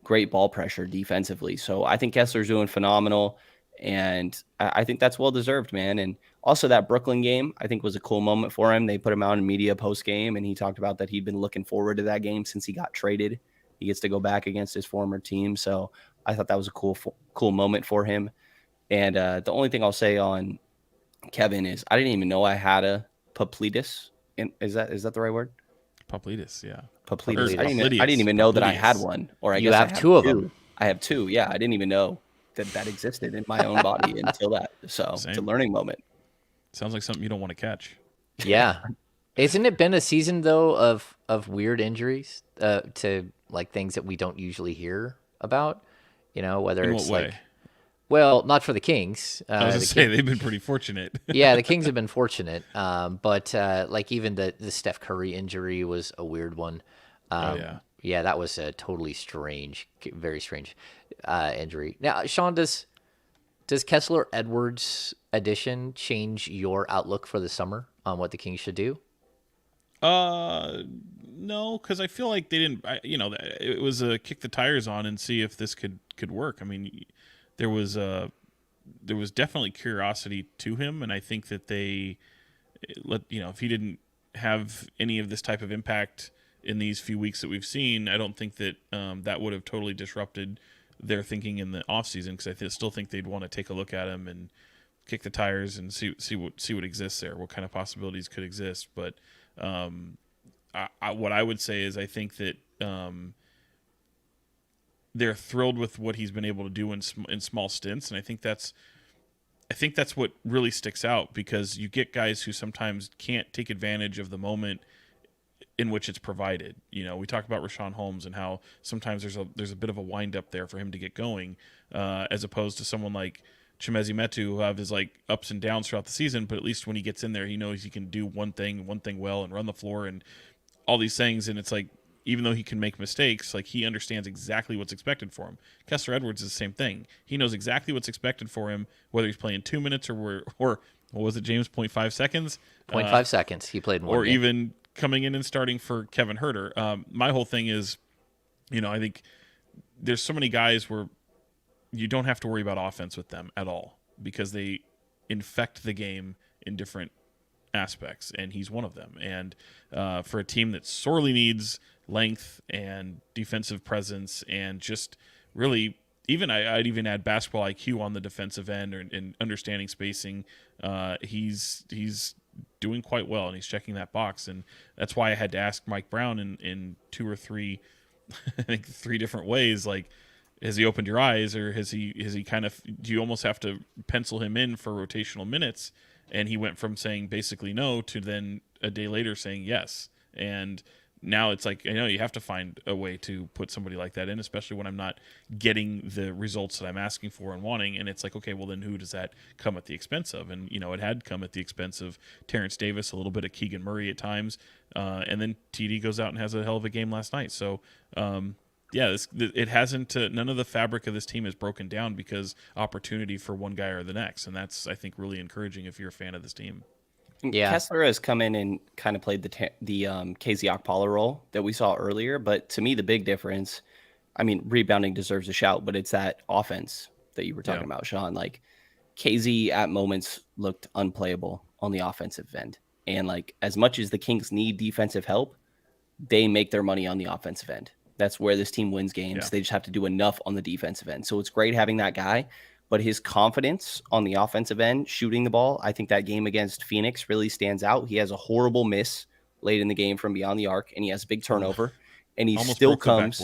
Speaker 2: great ball pressure defensively. So I think Kessler's doing phenomenal, and I think that's well-deserved, man. And also that Brooklyn game, I think was a cool moment for him. They put him out in media post-game, and he talked about that he'd been looking forward to that game since he got traded. He gets to go back against his former team. So I thought that was a cool moment for him. And the only thing I'll say on Kevin is I didn't even know I had a popliteus. Is that the right word?
Speaker 3: Popliteus, yeah.
Speaker 2: Popliteus. I didn't even know that I had one. Or I guess
Speaker 1: have two of them.
Speaker 2: I have two. Yeah, I didn't even know that existed in my own body until that. So It's a learning moment.
Speaker 3: Sounds like something you don't want to catch.
Speaker 1: Yeah. Isn't it been a season though of weird injuries to like things that we don't usually hear about? Whether
Speaker 3: In
Speaker 1: it's
Speaker 3: what way?
Speaker 1: like, well, not for the Kings.
Speaker 3: I was going to say they've been pretty fortunate.
Speaker 1: Yeah, the Kings have been fortunate. But like even the Steph Curry injury was a weird one. Yeah, that was a totally strange, very strange injury. Now, Sean, does Kessler Edwards' addition change your outlook for the summer on what the Kings should do?
Speaker 3: No, because I feel like they didn't. It was a kick the tires on and see if this could work. I mean, there was definitely curiosity to him, and I think that they if he didn't have any of this type of impact in these few weeks that we've seen, I don't think that that would have totally disrupted their thinking in the offseason, because I still think they'd want to take a look at him and kick the tires and see what exists there, what kind of possibilities could exist. But what I would say is I think that they're thrilled with what he's been able to do in small stints, and I think that's what really sticks out, because you get guys who sometimes can't take advantage of the moment in which it's provided. We talk about Rashawn Holmes and how sometimes there's a bit of a wind up there for him to get going, as opposed to someone like Chimezie Metu, who have his like ups and downs throughout the season, but at least when he gets in there, he knows he can do one thing well and run the floor and all these things. And it's like, even though he can make mistakes, like he understands exactly what's expected for him. Kessler Edwards is the same thing. He knows exactly what's expected for him, whether he's playing 2 minutes or what was it, James? 0.5 seconds?
Speaker 1: 0.5 seconds. He played more.
Speaker 3: Or even coming in and starting for Kevin Huerter. My whole thing is, I think there's so many guys where you don't have to worry about offense with them at all, because they infect the game in different aspects, and he's one of them. And for a team that sorely needs length and defensive presence and just really, I'd even add basketball IQ on the defensive end and understanding spacing, he's doing quite well, and he's checking that box. And that's why I had to ask Mike Brown in 2 or 3 I think 3 different ways, like, has he opened your eyes, or has he kind of, do you almost have to pencil him in for rotational minutes? And he went from saying basically no to then a day later saying yes. And now it's like, you have to find a way to put somebody like that in, especially when I'm not getting the results that I'm asking for and wanting. And it's like, okay, well then who does that come at the expense of? And, it had come at the expense of Terence Davis, a little bit of Keegan Murray at times. And then TD goes out and has a hell of a game last night. So, it hasn't. None of the fabric of this team is broken down because opportunity for one guy or the next, and that's, I think, really encouraging if you're a fan of this team.
Speaker 2: Yeah, Kessler has come in and kind of played the KZ Okpala role that we saw earlier. But to me, the big difference, rebounding deserves a shout, but it's that offense that you were talking about, Sean. Like, KZ at moments looked unplayable on the offensive end, and like, as much as the Kings need defensive help, they make their money on the offensive end. That's where this team wins games. Yeah. They just have to do enough on the defensive end. So it's great having that guy, but his confidence on the offensive end, shooting the ball, I think that game against Phoenix really stands out. He has a horrible miss late in the game from beyond the arc, and he has a big turnover, and he almost still comes.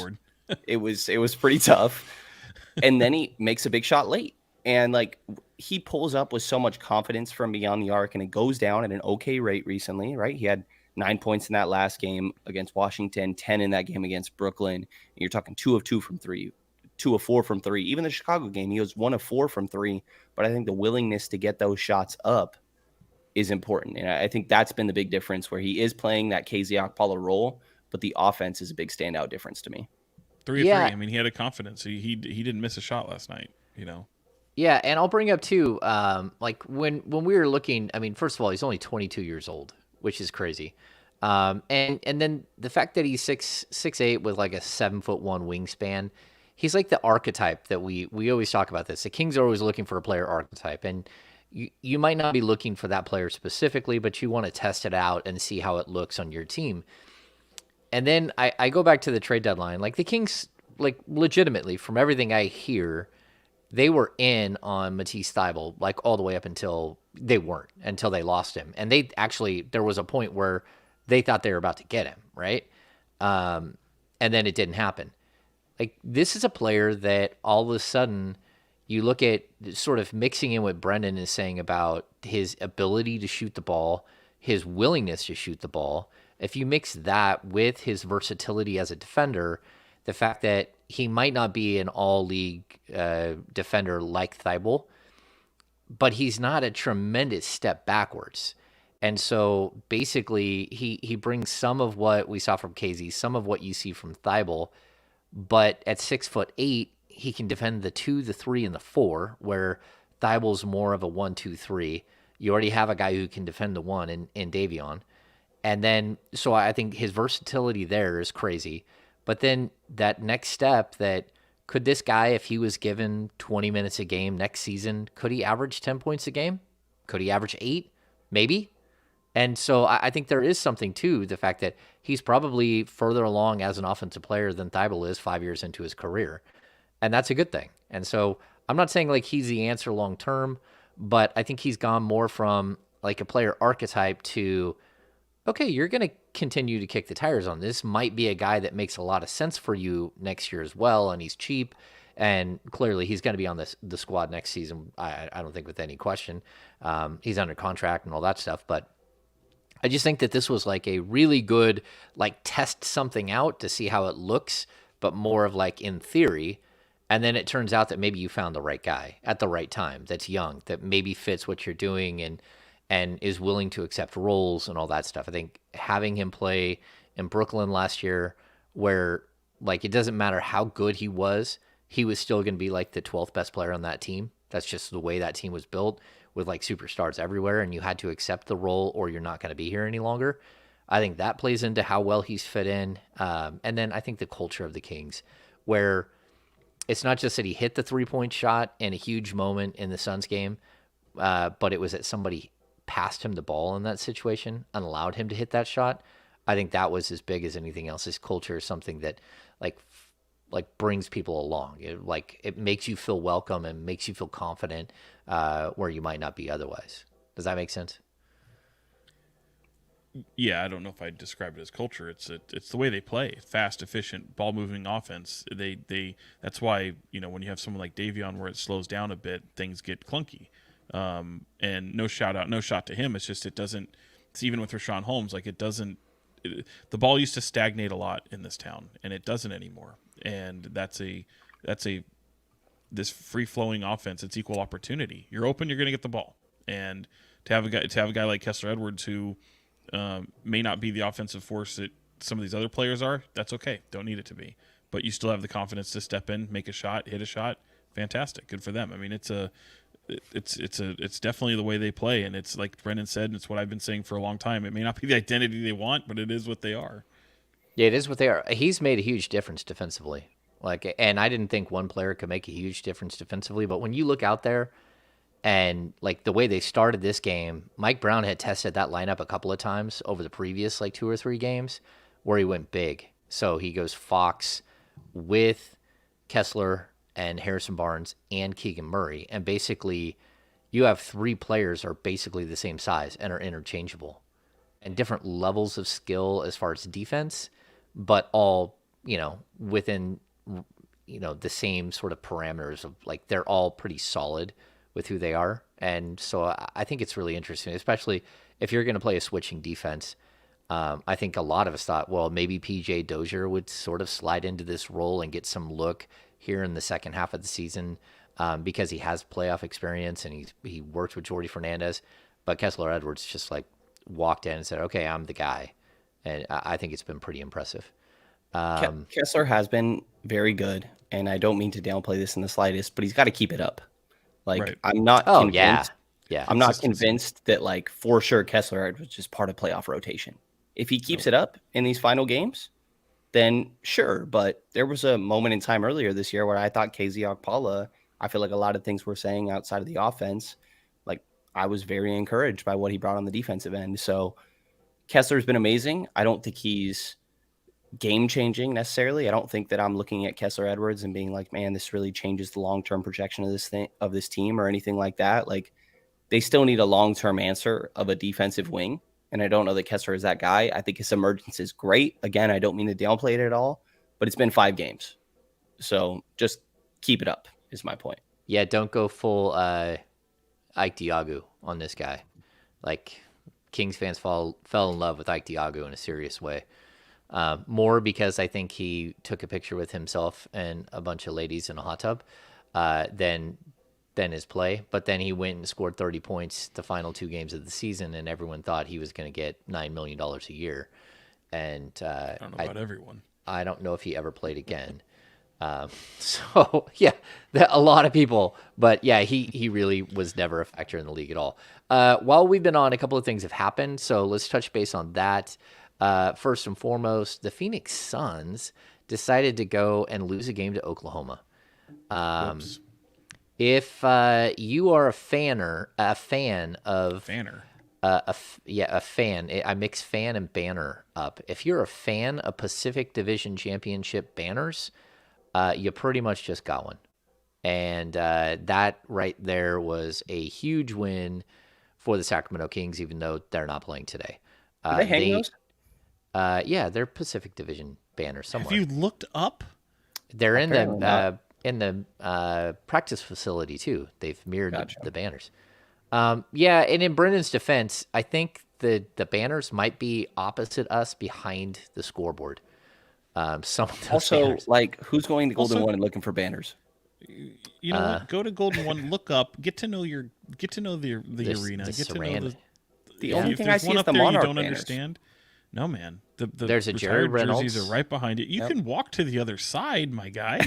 Speaker 2: It was pretty tough. And then he makes a big shot late. And like, he pulls up with so much confidence from beyond the arc, and it goes down at an okay rate recently, right? He had 9 points in that last game against Washington, 10 in that game against Brooklyn. And you're talking 2 of 2 from 3, 2 of 4 from 3. Even the Chicago game, he was 1 of 4 from 3. But I think the willingness to get those shots up is important. And I think that's been the big difference, where he is playing that KZ Okpala role, but the offense is a big standout difference to me.
Speaker 3: 3 of 3. He had a confidence. He didn't miss a shot last night,
Speaker 1: Yeah, and I'll bring up too, like when we were looking, first of all, he's only 22 years old, which is crazy. And then the fact that he's 6'8" with like a 7'1" wingspan, he's like the archetype that we always talk about this. The Kings are always looking for a player archetype, and you might not be looking for that player specifically, but you want to test it out and see how it looks on your team. And then I go back to the trade deadline. Like, the Kings, like, legitimately, from everything I hear, they were in on Matisse Thybulle, like, all the way up until they weren't, until they lost him. And they actually, there was a point where they thought they were about to get him, right? And then it didn't happen. Like, this is a player that all of a sudden you look at, sort of mixing in what Brenden is saying about his ability to shoot the ball, his willingness to shoot the ball. If you mix that with his versatility as a defender, the fact that he might not be an all-league defender like Thybulle, but he's not a tremendous step backwards. And so basically he brings some of what we saw from KZ, some of what you see from Thybulle, but at 6'8", he can defend the 2, the 3, and the 4, where Thybulle's more of a 1, 2, 3. You already have a guy who can defend the 1 in Davion. And then, so I think his versatility there is crazy. But then that next step, that could this guy, if he was given 20 minutes a game next season, could he average 10 points a game? Could he average 8? Maybe. And so I think there is something to the fact that he's probably further along as an offensive player than Thybulle is 5 years into his career. And that's a good thing. And so I'm not saying like he's the answer long term, but I think he's gone more from like a player archetype to, okay, you're going to continue to kick the tires on this, might be a guy that makes a lot of sense for you next year as well, and he's cheap, and clearly he's going to be on the squad next season. I don't think with any question. He's under contract and all that stuff, but I just think that this was like a really good, like, test something out to see how it looks, but more of like in theory. And then it turns out that maybe you found the right guy at the right time that's young, that maybe fits what you're doing and is willing to accept roles and all that stuff. I think having him play in Brooklyn last year, where like it doesn't matter how good he was still going to be like the 12th best player on that team. That's just the way that team was built, with like superstars everywhere, and you had to accept the role or you're not going to be here any longer. I think that plays into how well he's fit in. And then I think the culture of the Kings, where it's not just that he hit the 3-point shot in a huge moment in the Suns game, but it was that somebody passed him the ball in that situation and allowed him to hit that shot. I think that was as big as anything else. His culture is something that like brings people along. It makes you feel welcome and makes you feel confident where you might not be otherwise. Does that make sense?
Speaker 3: Yeah, I don't know if I'd describe it as culture. It's the way they play. Fast, efficient, ball moving offense. That's why, when you have someone like Davion where it slows down a bit, things get clunky. And no shot to him. It's just it's even with Rashawn Holmes, like the ball used to stagnate a lot in this town, and it doesn't anymore. And this free flowing offense. It's equal opportunity. You're open, you're going to get the ball. And to have a guy like Kessler Edwards who may not be the offensive force that some of these other players are, that's okay. Don't need it to be. But you still have the confidence to step in, make a shot, hit a shot. Fantastic. Good for them. I mean, it's definitely the way they play, and it's like Brenden said, and it's what I've been saying for a long time. It may not be the identity they want, but it is what they are.
Speaker 1: Yeah, it is what they are. He's made a huge difference defensively. And I didn't think one player could make a huge difference defensively, but when you look out there and like the way they started this game, Mike Brown had tested that lineup a couple of times over the previous like 2 or 3 games where he went big. So he goes Fox with Kessler and Harrison Barnes and Keegan Murray. And basically you have 3 players are basically the same size and are interchangeable and different levels of skill as far as defense, but all, within, the same sort of parameters of like, they're all pretty solid with who they are. And so I think it's really interesting, especially if you're going to play a switching defense. I think a lot of us thought, well, maybe PJ Dozier would sort of slide into this role and get some look here in the second half of the season because he has playoff experience and he worked with Jordy Fernandez. But Kessler Edwards just like walked in and said, okay, I'm the guy. And I think it's been pretty impressive.
Speaker 2: Kessler has been very good, and I don't mean to downplay this in the slightest, but he's got to keep it up. Like, right. I'm not convinced. Yeah. I'm not convinced that, like, for sure Kessler Edwards is just part of playoff rotation. If he keeps it up in these final games, then sure. But there was a moment in time earlier this year where I thought KZ Okpala, I feel like a lot of things we're saying outside of the offense, like, I was very encouraged by what he brought on the defensive end. So Kessler's been amazing. I don't think he's game-changing necessarily. I don't think that I'm looking at Kessler Edwards and being like, man, this really changes the long-term projection of this team or anything like that. Like, they still need a long-term answer of a defensive wing, and I don't know that Kessler is that guy. I think his emergence is great. Again, I don't mean to downplay it at all, but it's been 5 games. So just keep it up is my point.
Speaker 1: Yeah, don't go full Ike Diagu on this guy. Like, Kings fans fell in love with Ike Diagu in a serious way. More because I think he took a picture with himself and a bunch of ladies in a hot tub than his play. But then he went and scored 30 points the final 2 games of the season, and everyone thought he was going to get $9 million a year. And
Speaker 3: I don't know about everyone.
Speaker 1: I don't know if he ever played again. So, yeah, a lot of people. But, yeah, he really was never a factor in the league at all. While we've been on, a couple of things have happened. So let's touch base on that. First and foremost, the Phoenix Suns decided to go and lose a game to Oklahoma. If you are a fan, I mix fan and banner up. If you're a fan of Pacific Division Championship banners, you pretty much just got one. And that right there was a huge win for the Sacramento Kings, even though they're not playing today.
Speaker 2: Do they hang those?
Speaker 1: Yeah, they're Pacific Division banners somewhere.
Speaker 3: Have you looked up?
Speaker 1: They're
Speaker 2: Apparently not.
Speaker 1: in the practice facility too. They've mirrored
Speaker 2: Gotcha.
Speaker 1: the banners. Yeah, and in Brendan's defense, I think the banners might be opposite us behind the scoreboard. Some of those
Speaker 2: Also,
Speaker 1: banners.
Speaker 2: like, who's going to Golden
Speaker 3: Also-
Speaker 2: One and looking for banners?
Speaker 3: You know what? Go to Golden One, look up, get to know the arena,
Speaker 1: the
Speaker 3: get to know
Speaker 1: Saran-
Speaker 2: The
Speaker 1: Yeah.
Speaker 2: only
Speaker 3: if
Speaker 2: thing I
Speaker 3: there's
Speaker 2: see
Speaker 3: one
Speaker 2: is
Speaker 3: up
Speaker 2: the
Speaker 3: there you
Speaker 2: Monarch
Speaker 3: don't
Speaker 2: banners.
Speaker 3: understand. No, man. The
Speaker 1: There's a Jerry
Speaker 3: retired jerseys
Speaker 1: Reynolds.
Speaker 3: are right behind it. You
Speaker 1: Yep.
Speaker 3: can walk to the other side, my guy.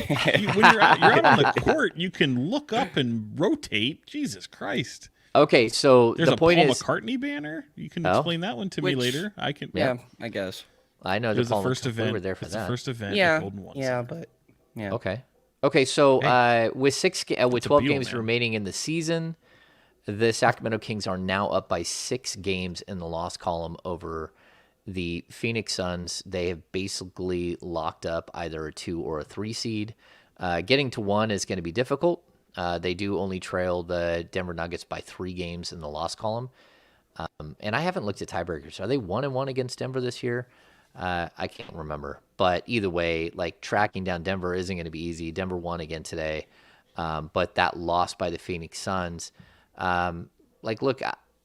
Speaker 3: When you're out on the court, you can look up and rotate. Jesus Christ.
Speaker 1: Okay, so
Speaker 3: There's
Speaker 1: the
Speaker 3: a
Speaker 1: point
Speaker 3: Paul
Speaker 1: is,
Speaker 3: McCartney banner. You can
Speaker 1: Oh.
Speaker 3: explain that one to me
Speaker 2: Which-
Speaker 3: later. I can.
Speaker 2: Yeah, I guess.
Speaker 1: I know
Speaker 3: It
Speaker 1: the
Speaker 3: was the
Speaker 1: Paul
Speaker 3: first
Speaker 1: McCartney-
Speaker 3: event.
Speaker 1: We were there for
Speaker 3: it's
Speaker 1: that.
Speaker 3: the first event
Speaker 2: Yeah,
Speaker 3: at Golden One.
Speaker 2: yeah, but yeah.
Speaker 1: Okay. So with
Speaker 3: That's a
Speaker 1: 12
Speaker 3: Beal,
Speaker 1: games
Speaker 3: man.
Speaker 1: remaining in the season, the Sacramento Kings are now up by 6 games in the loss column over the Phoenix Suns. They have basically locked up either a 2 or a 3 seed. Getting to 1 is going to be difficult. They do only trail the Denver Nuggets by 3 games in the loss column. And I haven't looked at tiebreakers. Are they 1-1 against Denver this year? I can't remember. But either way, like tracking down Denver isn't going to be easy. Denver won again today. But that loss by the Phoenix Suns, look,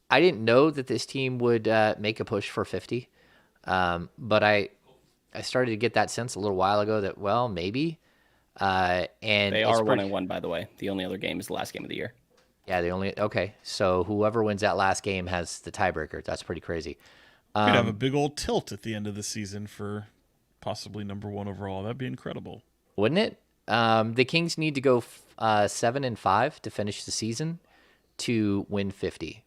Speaker 1: I didn't know that this team would make a push for 50. But I started to get that sense a little while ago that, well, maybe. And
Speaker 2: They
Speaker 1: it's
Speaker 2: are
Speaker 1: pretty-
Speaker 2: 1-1, by the way. The only other game is the last game of the year.
Speaker 1: Yeah, okay. So whoever wins that last game has the tiebreaker. That's pretty crazy.
Speaker 3: Could have a big old tilt at the end of the season for possibly number 1 overall. That'd be incredible.
Speaker 1: Wouldn't it? The Kings need to go 7-5 to finish the season to win 50.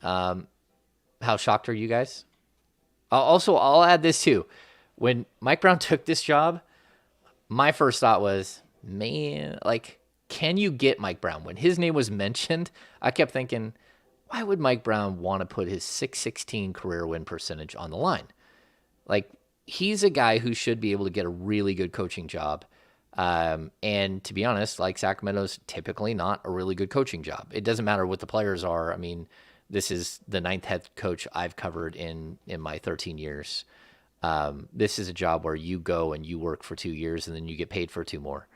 Speaker 1: How shocked are you guys? Also, I'll add this too. When Mike Brown took this job, my first thought was, man, like, can you get Mike Brown? When his name was mentioned, I kept thinking, why would Mike Brown want to put his 616 career win percentage on the line? Like, he's a guy who should be able to get a really good coaching job. And to be honest, like, Sacramento's typically not a really good coaching job. It doesn't matter what the players are. I mean, this is the 9th head coach I've covered in my 13 years. This is a job where you go and you work for 2 years and then you get paid for 2 more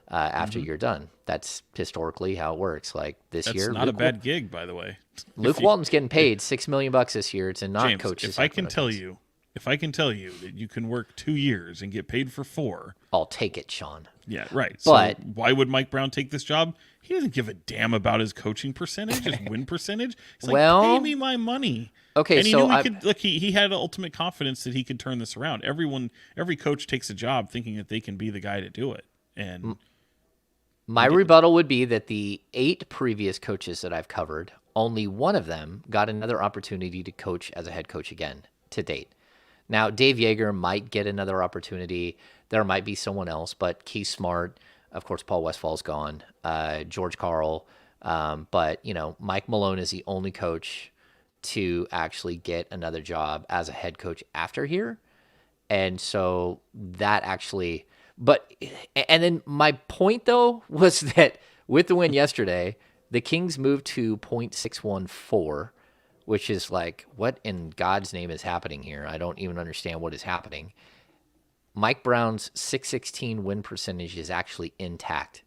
Speaker 1: after you're done. That's historically how it works. Like this
Speaker 3: That's
Speaker 1: year,
Speaker 3: not a bad gig, by the way.
Speaker 1: Luke Walton's getting paid $6 million this year to not
Speaker 3: James,
Speaker 1: coach. the
Speaker 3: if I can
Speaker 1: Sacramento
Speaker 3: tell
Speaker 1: Kings.
Speaker 3: you, that you can work 2 years and get paid for 4.
Speaker 1: I'll take it, Sean.
Speaker 3: Yeah, right.
Speaker 1: But-
Speaker 3: so why would Mike Brown take this job? He doesn't give a damn about his coaching percentage, his win percentage. He's like,
Speaker 1: Well-
Speaker 3: pay me my money.
Speaker 1: Okay,
Speaker 3: and he
Speaker 1: so
Speaker 3: knew
Speaker 1: I-
Speaker 3: could. Look, he had ultimate confidence that he could turn this around. Every coach takes a job thinking that they can be the guy to do it. And
Speaker 1: My rebuttal would be that the 8 previous coaches that I've covered, only one of them got another opportunity to coach as a head coach again to date. Now, Dave Yeager might get another opportunity. There might be someone else, but Keith Smart, of course, Paul Westfall's gone, George Karl. But, Mike Malone is the only coach to actually get another job as a head coach after here. And so that actually, and then my point though was that with the win yesterday, the Kings moved to .614, which is like, what in God's name is happening here? I don't even understand what is happening. Mike Brown's 616 win percentage is actually intact.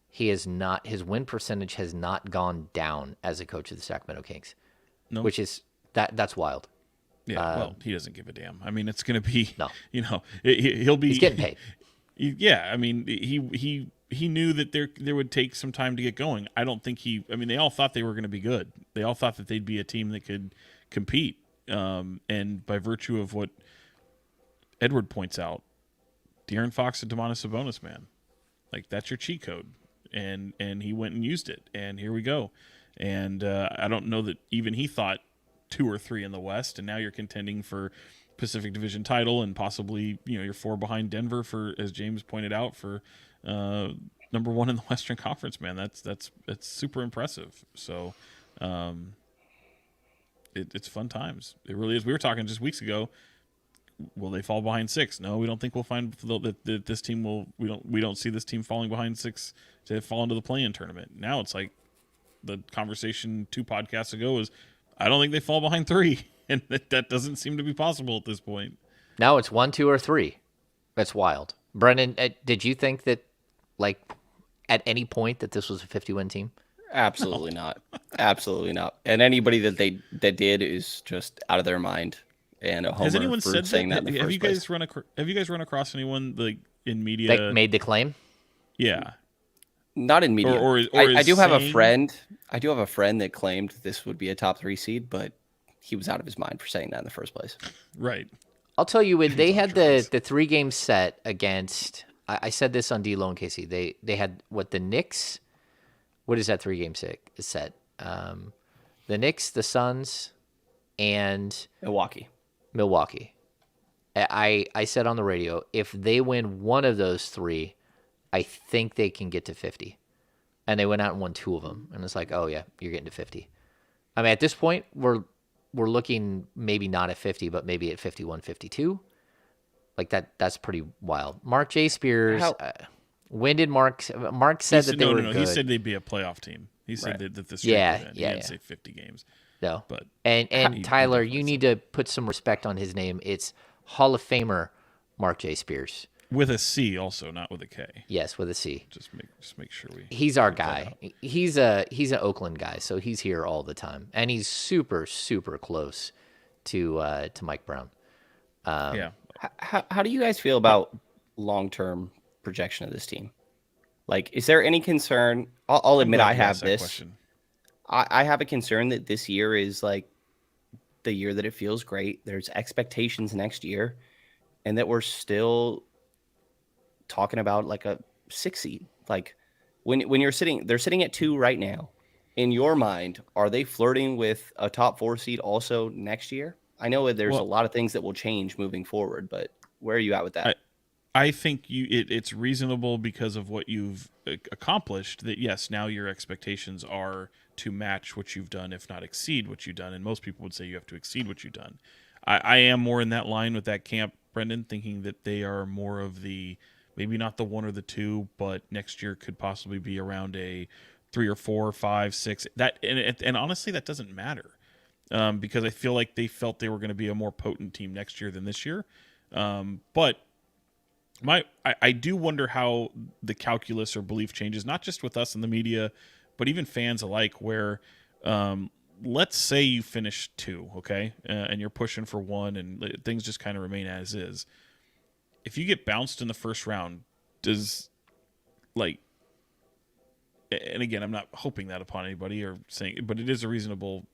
Speaker 1: His win percentage has not gone down as a coach of the Sacramento Kings,
Speaker 3: No.
Speaker 1: which is that's wild.
Speaker 3: yeah, well, he doesn't give a damn. I mean, it's going to be,
Speaker 1: No.
Speaker 3: he'll be.
Speaker 1: He's getting paid.
Speaker 3: Yeah, I mean, he knew that there would take some time to get going. I don't think they all thought they were going to be good. They all thought that they'd be a team that could compete. And by virtue of what Edward points out, De'Aaron Fox and Domantas Sabonis, man, like that's your cheat code. And he went and used it, and here we go. And I don't know that even he thought 2 or 3 in the West, and now you're contending for Pacific Division title, and possibly you're 4 behind Denver for, as James pointed out, for number 1 in the Western Conference. Man, that's super impressive. So it's fun times. It really is. We were talking just weeks ago. Will they fall behind 6? No, we don't think we'll find that this team will. We don't see this team falling behind 6 to fall into the play-in tournament. Now it's like the conversation 2 podcasts ago was, I don't think they fall behind 3, and that doesn't seem to be possible at this point.
Speaker 1: Now it's 1, 2, or 3. That's wild. Brendan, did you think that, like, at any point that this was a 50-win team?
Speaker 2: Absolutely not. Absolutely not. And anybody that did is just out of their mind and a homer.
Speaker 3: Has anyone
Speaker 2: for
Speaker 3: said
Speaker 2: saying
Speaker 3: that?
Speaker 2: in the
Speaker 3: Have
Speaker 2: first
Speaker 3: you
Speaker 2: place.
Speaker 3: guys run across anyone like in media
Speaker 1: That made the claim?
Speaker 3: Yeah.
Speaker 2: Not in media. I do have a friend. I do have a friend that claimed this would be a top 3 seed, but he was out of his mind for saying that in the first place.
Speaker 3: Right.
Speaker 1: I'll tell you, when they had the 3-game set against, I said this on D-Lo and Casey, they had, the Knicks? What is that 3-game set? The Knicks, the Suns, and
Speaker 2: Milwaukee.
Speaker 1: I said on the radio, if they win one of those 3, I think they can get to 50. And they went out and won 2 of them. And it's like, oh, yeah, you're getting to 50. I mean, at this point, we're looking maybe not at 50, but maybe at 51, 52. Like, that's pretty wild. Mark J. Spears, when did Mark said that they were good.
Speaker 3: He said they'd be a playoff team. He said that the streak would end. He didn't say 50 games.
Speaker 1: No.
Speaker 3: But
Speaker 1: and Tyler, you need to put some respect on his name. It's Hall of Famer Mark J. Spears.
Speaker 3: With a C also, not with a K.
Speaker 1: Yes, with a C.
Speaker 3: Just make sure we.
Speaker 1: He's our guy. He's an Oakland guy, so he's here all the time, and he's super super close to Mike Brown.
Speaker 3: Yeah.
Speaker 2: How do you guys feel about long-term projection of this team? Like, is there any concern? I'll admit I have this. I have a concern that this year is like the year that it feels great. There's expectations next year, and that we're still talking about like a 6 seed. Like when they're sitting at 2 right now. In your mind, are they flirting with a top 4 seed also next year? I know there's a lot of things that will change moving forward, but where are you at with that?
Speaker 3: I think it's reasonable because of what you've accomplished. That yes, now your expectations are to match what you've done, if not exceed what you've done. And most people would say you have to exceed what you've done. I am more in that line with that camp, Brendan, thinking that they are more of the, maybe not the 1 or the 2, but next year could possibly be around a 3 or 4, 5, 6. That and honestly, that doesn't matter because I feel like they felt they were going to be a more potent team next year than this year. But I do wonder how the calculus or belief changes, not just with us in the media, but even fans alike, where let's say you finish 2, okay, and you're pushing for 1 and things just kind of remain as is. If you get bounced in the first round, does, like, and again, I'm not hoping that upon anybody or saying, but it is a reasonable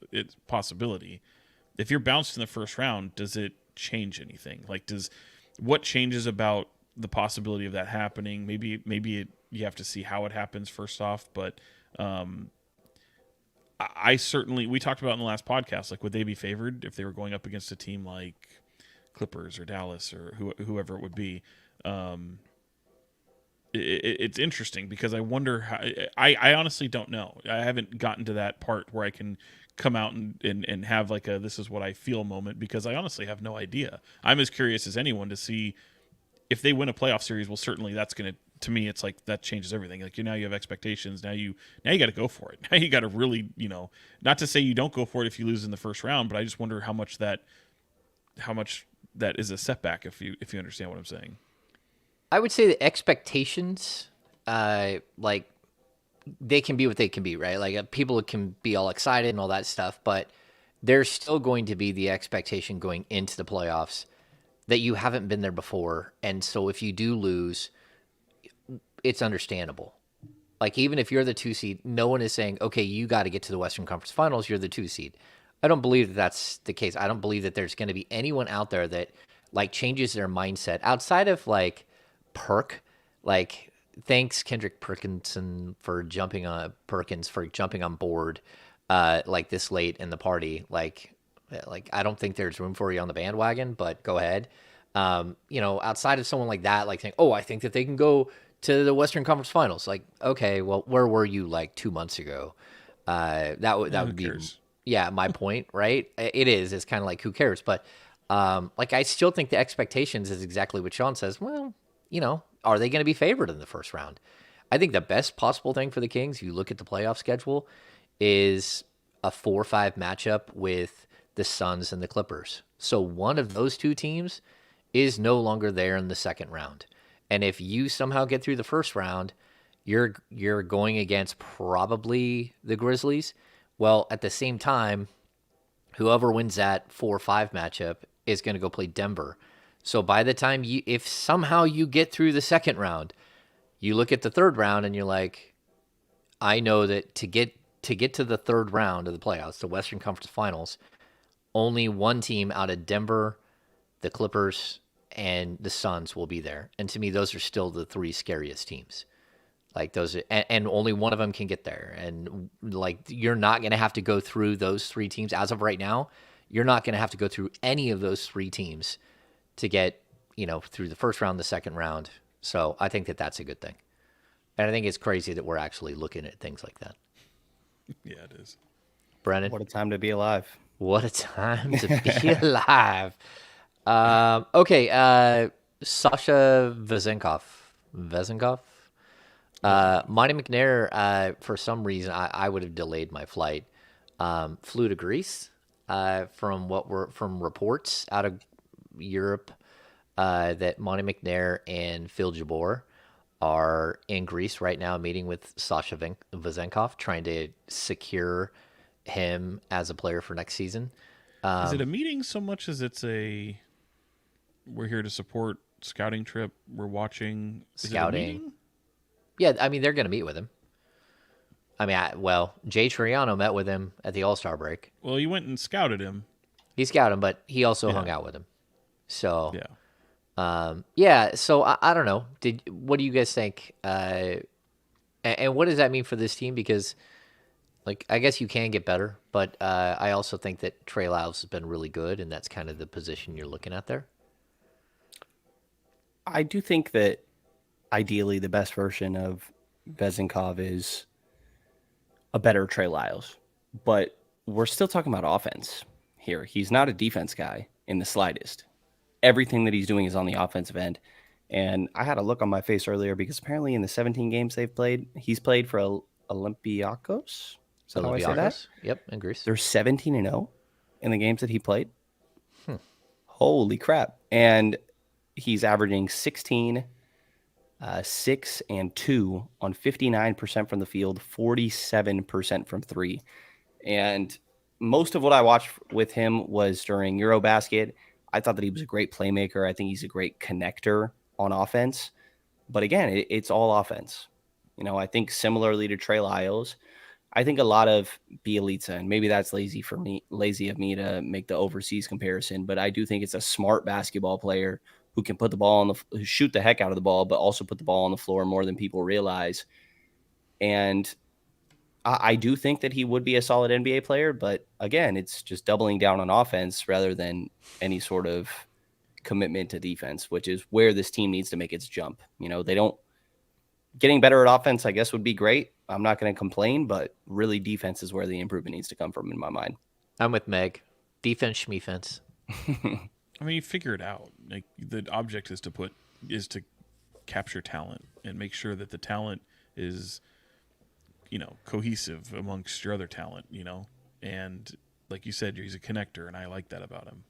Speaker 3: possibility. If you're bounced in the first round, does it change anything? Like, what changes about the possibility of that happening? Maybe you have to see how it happens first off, but I certainly, we talked about in the last podcast, like, would they be favored if they were going up against a team like Clippers or Dallas or whoever it would be? It's interesting because I wonder how. I honestly don't know. I haven't gotten to that part where I can come out and have like a this is what I feel moment, because I honestly have no idea. I'm as curious as anyone to see if they win a playoff series. Well, certainly that's going to me, it's like that changes everything. Like, now you have expectations. Now you got to go for it. Now you got to really, not to say you don't go for it if you lose in the first round, but I just wonder how much that is a setback if you understand what I'm saying.
Speaker 1: I would say the expectations, like, they can be what they can be, right? Like, people can be all excited and all that stuff, but there's still going to be the expectation going into the playoffs that you haven't been there before. And so if you do lose, it's understandable. Like, even if you're the 2 seed, no one is saying, okay, you got to get to the Western Conference Finals, you're the 2 seed. I don't believe that that's the case. I don't believe that there's going to be anyone out there that, like, changes their mindset outside of, like, Perk. Like, thanks Kendrick Perkinson for jumping on board like this late in the party. Like I don't think there's room for you on the bandwagon, but go ahead. Outside of someone like that, like saying, oh, I think that they can go to the Western Conference Finals. Like, okay, well, where were you like 2 months ago? That would be, my point, right? It's kind of like, who cares? But like, I still think the expectations is exactly what Sean says. Well, are they going to be favored in the first round? I think the best possible thing for the Kings, if you look at the playoff schedule, is a 4-5 matchup with the Suns and the Clippers. So one of those 2 teams is no longer there in the second round. And if you somehow get through the first round, you're going against probably the Grizzlies. Well, at the same time, whoever wins that 4-5 matchup is going to go play Denver. So by the time if somehow you get through the second round, you look at the third round and you're like, I know that to get to the third round of the playoffs, the Western Conference Finals, only one team out of Denver, the Clippers, and the Suns will be there. And to me, those are still the three scariest teams. Like those, and only one of them can get there. And like, you're not going to have to go through those three teams as of right now. You're not going to have to go through any of those three teams to get, through the first round, the second round. So I think that that's a good thing. And I think it's crazy that we're actually looking at things like that.
Speaker 3: Yeah, it is.
Speaker 1: Brenden?
Speaker 2: What a time to be alive.
Speaker 1: What a time to be alive. Okay. Sasha Vezenkov. Monty McNair, for some reason, I would have delayed my flight. Flew to Greece. From reports out of Europe, that Monty McNair and Phil Jabor are in Greece right now, meeting with Sasha Vezenkov, trying to secure him as a player for next season.
Speaker 3: Is it a meeting so much as it's we're here to support scouting trip? We're watching
Speaker 1: scouting. Yeah, I mean, they're going to meet with him. I mean, Jay Triano met with him at the All-Star break.
Speaker 3: Well, you went and scouted him.
Speaker 1: He scouted him, but he also hung out with him. So,
Speaker 3: yeah.
Speaker 1: So I don't know. What do you guys think? And what does that mean for this team? Because, I guess you can get better, but I also think that Trey Lyles has been really good, and that's kind of the position you're looking at there.
Speaker 2: I do think that ideally the best version of Vezenkov is a better Trey Lyles, but we're still talking about offense here. He's not a defense guy in the slightest. Everything that he's doing is on the offensive end. And I had a look on my face earlier because apparently in the 17 games they've played, he's played for Olympiakos. Is that how I say that?
Speaker 1: Yep, in Greece.
Speaker 2: They're 17-0 in the games that he played. Holy crap. And he's averaging 16, 6, and 2 on 59% from the field, 47% from three. And most of what I watched with him was during Eurobasket. I thought that he was a great playmaker. I think he's a great connector on offense. But again, it's all offense. I think similarly to Trey Lyles, I think a lot of Bielitsa, and maybe that's lazy of me to make the overseas comparison, but I do think it's a smart basketball player who can put the ball who shoot the heck out of the ball, but also put the ball on the floor more than people realize. And I do think that he would be a solid NBA player, but again, it's just doubling down on offense rather than any sort of commitment to defense, which is where this team needs to make its jump. Getting better at offense, I guess, would be great. I'm not going to complain, but really defense is where the improvement needs to come from in my mind.
Speaker 1: I'm with Meg. Defense, schmefense.
Speaker 3: I mean, you figure it out. Like, the object is to capture talent and make sure that the talent is, cohesive amongst your other talent, and like you said, he's a connector, and I like that about him.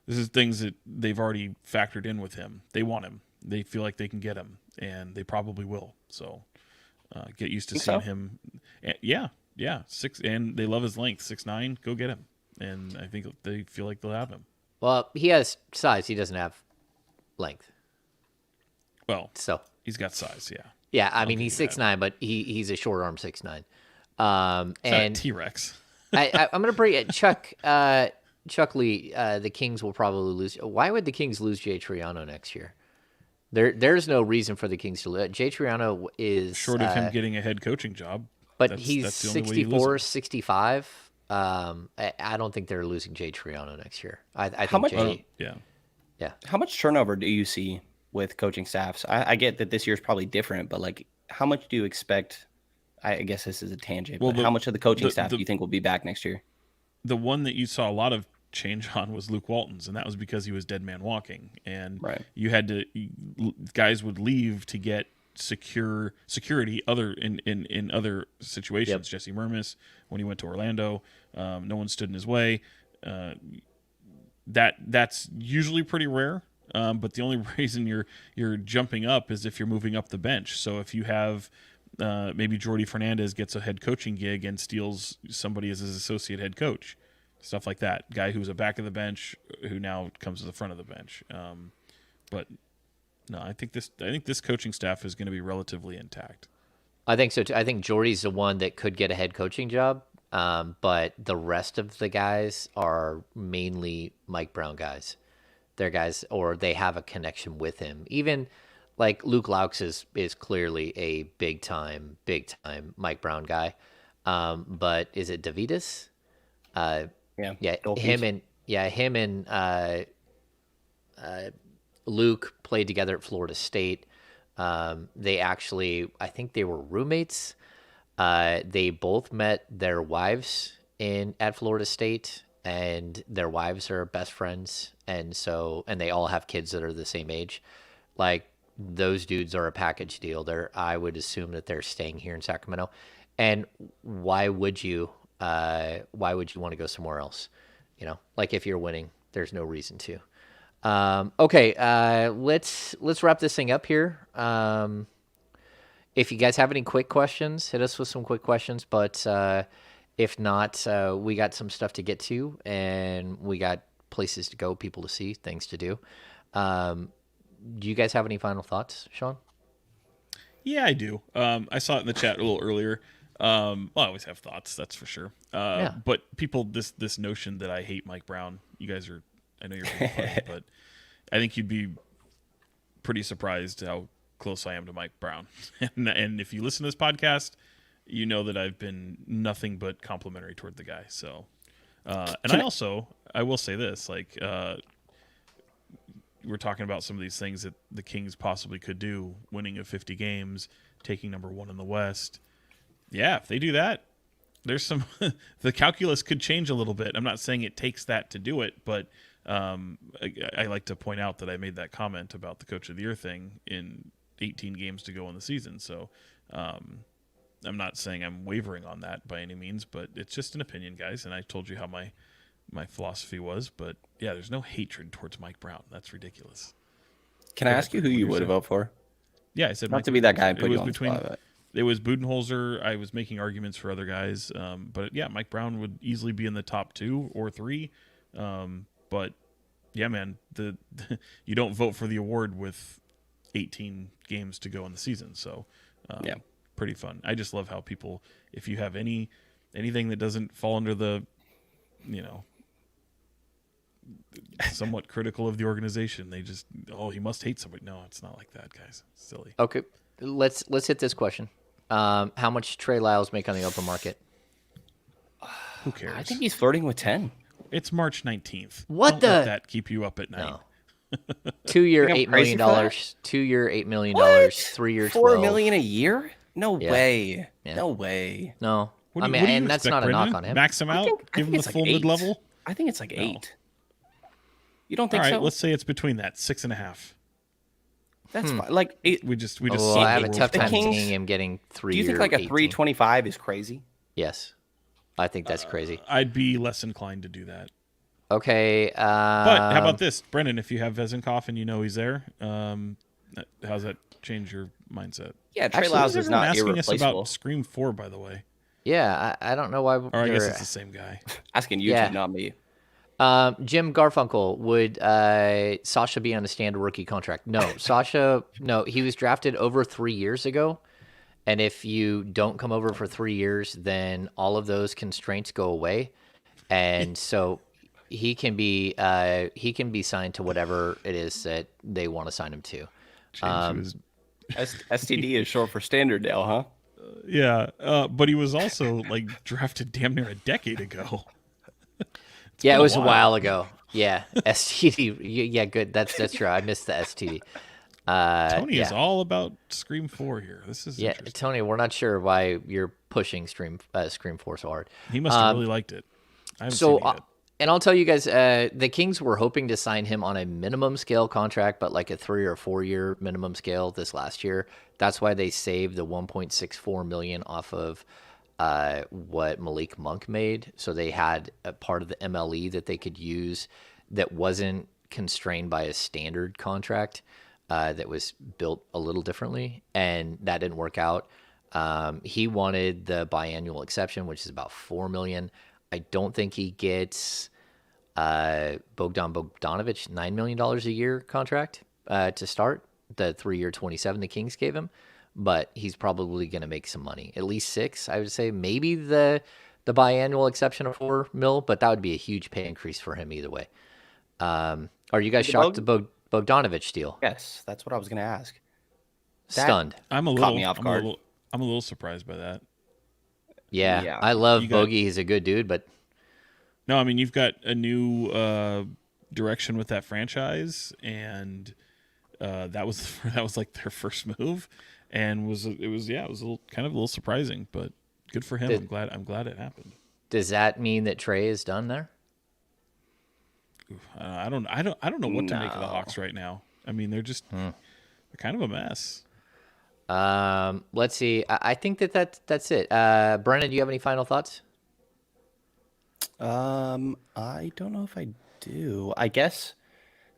Speaker 3: This is things that they've already factored in with him. They want him. They feel like they can get him, and they probably will. So get used to seeing him. Yeah. 6, and they love his length, 6'9". Go get him, and I think they feel like they'll have him.
Speaker 1: Well, he has size. He doesn't have length.
Speaker 3: Well,
Speaker 1: so
Speaker 3: he's got size. Yeah.
Speaker 1: Yeah, I mean he's 6'9", but he's a short arm 6'9". And
Speaker 3: T-Rex.
Speaker 1: I'm gonna bring it. Chuck Lee. The Kings will probably lose. Why would the Kings lose Jay Triano next year? There's no reason for the Kings to lose. Jay Triano is
Speaker 3: short of him getting a head coaching job,
Speaker 1: but he's 64, 65. I don't think they're losing Jay Triano next year. I think Jay.
Speaker 3: Yeah.
Speaker 2: How much turnover do you see with coaching staffs? I get that this year's probably different, but how much do you expect? I guess this is a tangent, but how much of the coaching staff do you think will be back next year?
Speaker 3: The one that you saw a lot of change on was Luke Walton's, and that was because he was dead man walking, and you had to guys would leave to get security in other situations. Jesse Mermis, when he went to Orlando, no one stood in his way. That's usually pretty rare, but the only reason you're jumping up is if you're moving up the bench. So if you have maybe Jordi Fernandez gets a head coaching gig and steals somebody as his associate head coach, stuff like that. Guy who's a back of the bench who now comes to the front of the bench. But no, I think this coaching staff is going to be relatively intact.
Speaker 1: I think so too. I think Jordy's the one that could get a head coaching job, but the rest of the guys are mainly Mike Brown guys. They're guys, or they have a connection with him. Even like Luke Laux is clearly a big time Mike Brown guy. But is it Davidas? Yeah, him and Luke played together at Florida State. They actually, I think they were roommates. They both met their wives at Florida State, and their wives are best friends. And they all have kids that are the same age. Like, those dudes are a package deal. I would assume that they're staying here in Sacramento. And why would you want to go somewhere else? Like, if you're winning, there's no reason to. Okay, let's wrap this thing up here. If you guys have any quick questions, hit us with some quick questions. But if not, we got some stuff to get to, and we got places to go, people to see, things to do. Do you guys have any final thoughts, Sean?
Speaker 3: Yeah, I do. I saw it in the chat a little earlier. I always have thoughts, that's for sure.
Speaker 1: Yeah.
Speaker 3: But people, this notion that I hate Mike Brown, you guys are, I know you're being funny, but I think you'd be pretty surprised how close I am to Mike Brown. And if you listen to this podcast, you know that I've been nothing but complimentary toward the guy. So, I will say this, like, we're talking about some of these things that the Kings possibly could do, winning of 50 games, taking number 1 in the West. Yeah, if they do that, there's some the calculus could change a little bit. I'm not saying it takes that to do it, but I like to point out that I made that comment about the Coach of the Year thing in 18 games to go in the season. So I'm not saying I'm wavering on that by any means, but it's just an opinion, guys. And I told you how my philosophy was, but yeah, there's no hatred towards Mike Brown. That's ridiculous.
Speaker 2: Can I ask you who you would vote for?
Speaker 3: Yeah, I said
Speaker 2: not
Speaker 3: Mike
Speaker 2: to be that guy.
Speaker 3: It was between. It was Budenholzer. I was making arguments for other guys, but yeah, Mike Brown would easily be in the top 2 or 3. But yeah, man, you don't vote for the award with 18 games to go in the season. So
Speaker 2: yeah,
Speaker 3: pretty fun. I just love how people, if you have anything that doesn't fall under the, somewhat critical of the organization, they just, he must hate somebody. No, it's not like that, guys. It's silly.
Speaker 1: Okay, let's hit this question. How much Trey Lyles make on the open market?
Speaker 3: Who cares?
Speaker 2: I think he's flirting with 10.
Speaker 3: It's March 19th.
Speaker 1: What
Speaker 3: Don't let that keep you up at night?
Speaker 1: No. 2 year, $8 million. 2 year, $8 million.
Speaker 2: What?
Speaker 1: 3 years,
Speaker 2: $4 million a year? No
Speaker 1: Yeah.
Speaker 2: way.
Speaker 1: Yeah.
Speaker 2: No way.
Speaker 1: No.
Speaker 3: What do you
Speaker 1: and that's
Speaker 3: expect,
Speaker 1: not a knock
Speaker 3: Brenden?
Speaker 1: on him.
Speaker 3: Max him out? Give him the
Speaker 2: it's
Speaker 3: full
Speaker 2: like 8.
Speaker 3: mid-level?
Speaker 2: I think it's like 8. You don't
Speaker 3: All
Speaker 2: think
Speaker 3: right,
Speaker 2: so?
Speaker 3: let's say it's between that, 6.5.
Speaker 2: That's fine. Like 8.
Speaker 3: We just
Speaker 1: Well,
Speaker 3: see
Speaker 1: I have
Speaker 3: the
Speaker 1: a
Speaker 3: world
Speaker 1: tough time
Speaker 3: change.
Speaker 1: seeing him getting 3
Speaker 2: Do you
Speaker 1: year,
Speaker 2: think like a
Speaker 1: 18.
Speaker 2: 325 is crazy?
Speaker 1: Yes. I think that's crazy.
Speaker 3: I'd be less inclined to do that.
Speaker 1: Okay.
Speaker 3: But how about this, Brendan? If you have Vezenkov and you know he's there, how's that change your mindset?
Speaker 2: Yeah, Trey
Speaker 3: Actually,
Speaker 2: Lyles
Speaker 3: who's
Speaker 2: is not
Speaker 3: everyone asking us
Speaker 2: irreplaceable.
Speaker 3: about Scream 4, by the way.
Speaker 1: Yeah, I don't know why.
Speaker 3: Or I guess it's the same guy.
Speaker 2: Asking you, not me.
Speaker 1: Jim Garfunkel, would Sasha be on a standard rookie contract? No, Sasha. No, he was drafted over 3 years ago, and if you don't come over for 3 years, then all of those constraints go away, and so he can be signed to whatever it is that they want to sign him to.
Speaker 2: STD is short for standard now, huh?
Speaker 3: Yeah, but he was also like drafted damn near a decade ago.
Speaker 1: Yeah, it was a while ago. Yeah, STD. Yeah, good. That's true. I missed the STD.
Speaker 3: Tony is all about Scream 4 here. This is interesting.
Speaker 1: Tony. We're not sure why you're pushing Scream 4 so hard.
Speaker 3: He must have really liked it. I haven't seen it yet.
Speaker 1: And I'll tell you guys, the Kings were hoping to sign him on a minimum scale contract, but like a 3 or 4 year minimum scale this last year. That's why they saved the $1.64 million off of what Malik Monk made. So they had a part of the MLE that they could use that wasn't constrained by a standard contract that was built a little differently, and that didn't work out. He wanted the biannual exception, which is about $4 million. I don't think he gets Bogdan Bogdanovic $9 million a year contract to start the 3-year 27 the Kings gave him, but he's probably going to make some money, at least 6. I would say maybe the biannual exception of $4 million, but that would be a huge pay increase for him either way. Are you guys shocked the Bogdanovic deal?
Speaker 2: Yes, that's what I was going to ask.
Speaker 1: Stunned.
Speaker 3: I'm a
Speaker 2: caught me off guard.
Speaker 3: I'm a little surprised by that.
Speaker 1: Yeah. I love Bogey. He's a good dude, but
Speaker 3: no, I mean, you've got a new direction with that franchise, and that was like their first move, and it was a little surprising, but good for him. I'm glad it happened.
Speaker 1: Does that mean that Trey is done there?
Speaker 3: I don't know what to make of the Hawks right now. I mean, they're just they're kind of a mess.
Speaker 1: Let's see. I think that's it. Brenden, do you have any final thoughts?
Speaker 2: I don't know if I do. I guess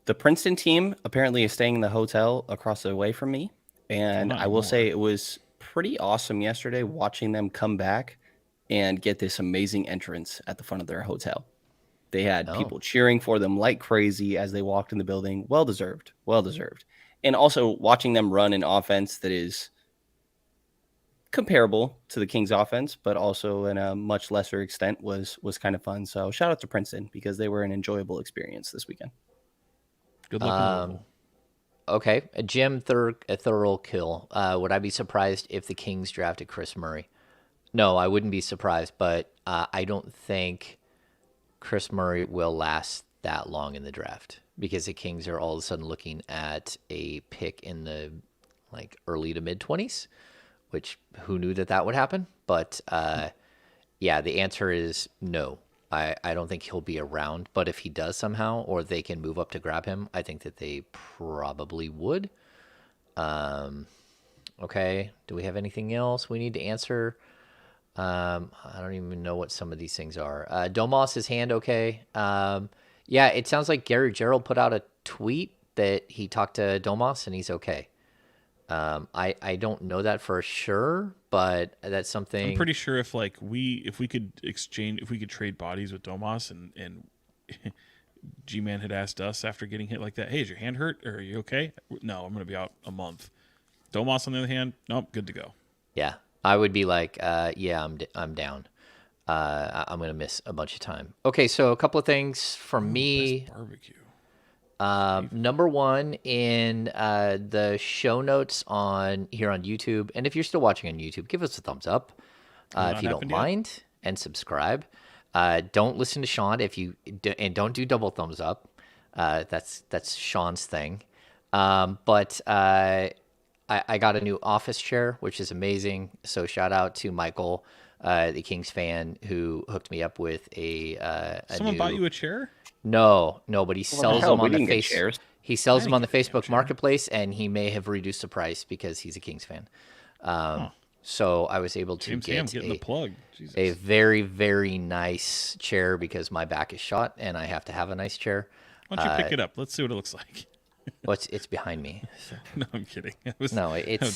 Speaker 2: the Princeton team apparently is staying in the hotel across the way from me, and I will say it was pretty awesome yesterday watching them come back and get this amazing entrance at the front of their hotel. They had people cheering for them like crazy as they walked in the building. Well deserved. And also watching them run an offense that is comparable to the Kings offense, but also in a much lesser extent was kind of fun. So shout out to Princeton because they were an enjoyable experience this weekend.
Speaker 3: Good luck.
Speaker 1: Okay. Jim, thorough kill. Would I be surprised if the Kings drafted Chris Murray? No, I wouldn't be surprised, but I don't think Chris Murray will last that long in the draft because the Kings are all of a sudden looking at a pick in the early to mid 20s, which who knew that would happen? But yeah, the answer is no. I don't think he'll be around, but if he does somehow, or they can move up to grab him, I think that they probably would. Okay. Do we have anything else we need to answer? I don't even know what some of these things are. Domas' hand okay. Yeah, it sounds like Gary Gerald put out a tweet that he talked to Domas and he's okay. I don't know that for sure, but that's something.
Speaker 3: I'm pretty sure if we could trade bodies with Domas and G-Man had asked us after getting hit like that, hey, is your hand hurt or are you okay? No, I'm going to be out a month. Domas on the other hand, nope, good to go.
Speaker 1: Yeah. I would be like, yeah, I'm down. I'm going to miss a bunch of time. Okay, so a couple of things from me.
Speaker 3: Best barbecue.
Speaker 1: Number one, in the show notes here on YouTube, and if you're still watching on YouTube, give us a thumbs up if you don't mind, and subscribe. Don't listen to Sean and don't do double thumbs up. That's Sean's thing. But I got a new office chair, which is amazing. So shout out to Michael, the Kings fan, who hooked me up with
Speaker 3: Someone bought you a chair?
Speaker 1: No, but he sells them on the Facebook
Speaker 3: chair.
Speaker 1: Marketplace, and he may have reduced the price because he's a Kings fan. So I was able to get
Speaker 3: the plug.
Speaker 1: a very, very nice chair because my back is shot and I have to have a nice chair.
Speaker 3: Why don't you pick it up? Let's see what it looks like.
Speaker 1: Well, it's behind me. So.
Speaker 3: No, I'm kidding.
Speaker 1: It's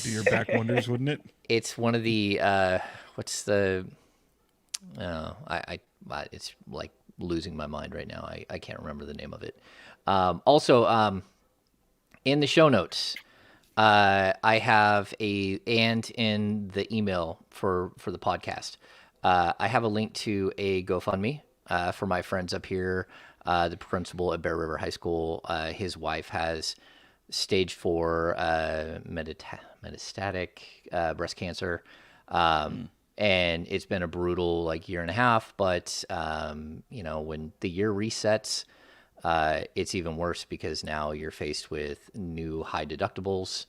Speaker 3: do your back wonders, wouldn't it?
Speaker 1: It's one of the what's the? It's like losing my mind right now. I can't remember the name of it. Also, in the show notes, I have and in the email for the podcast, I have a link to a GoFundMe for my friends up here. The principal at Bear River High School, his wife has stage 4 metastatic breast cancer. And it's been a brutal year and a half, but when the year resets, it's even worse because now you're faced with new high deductibles.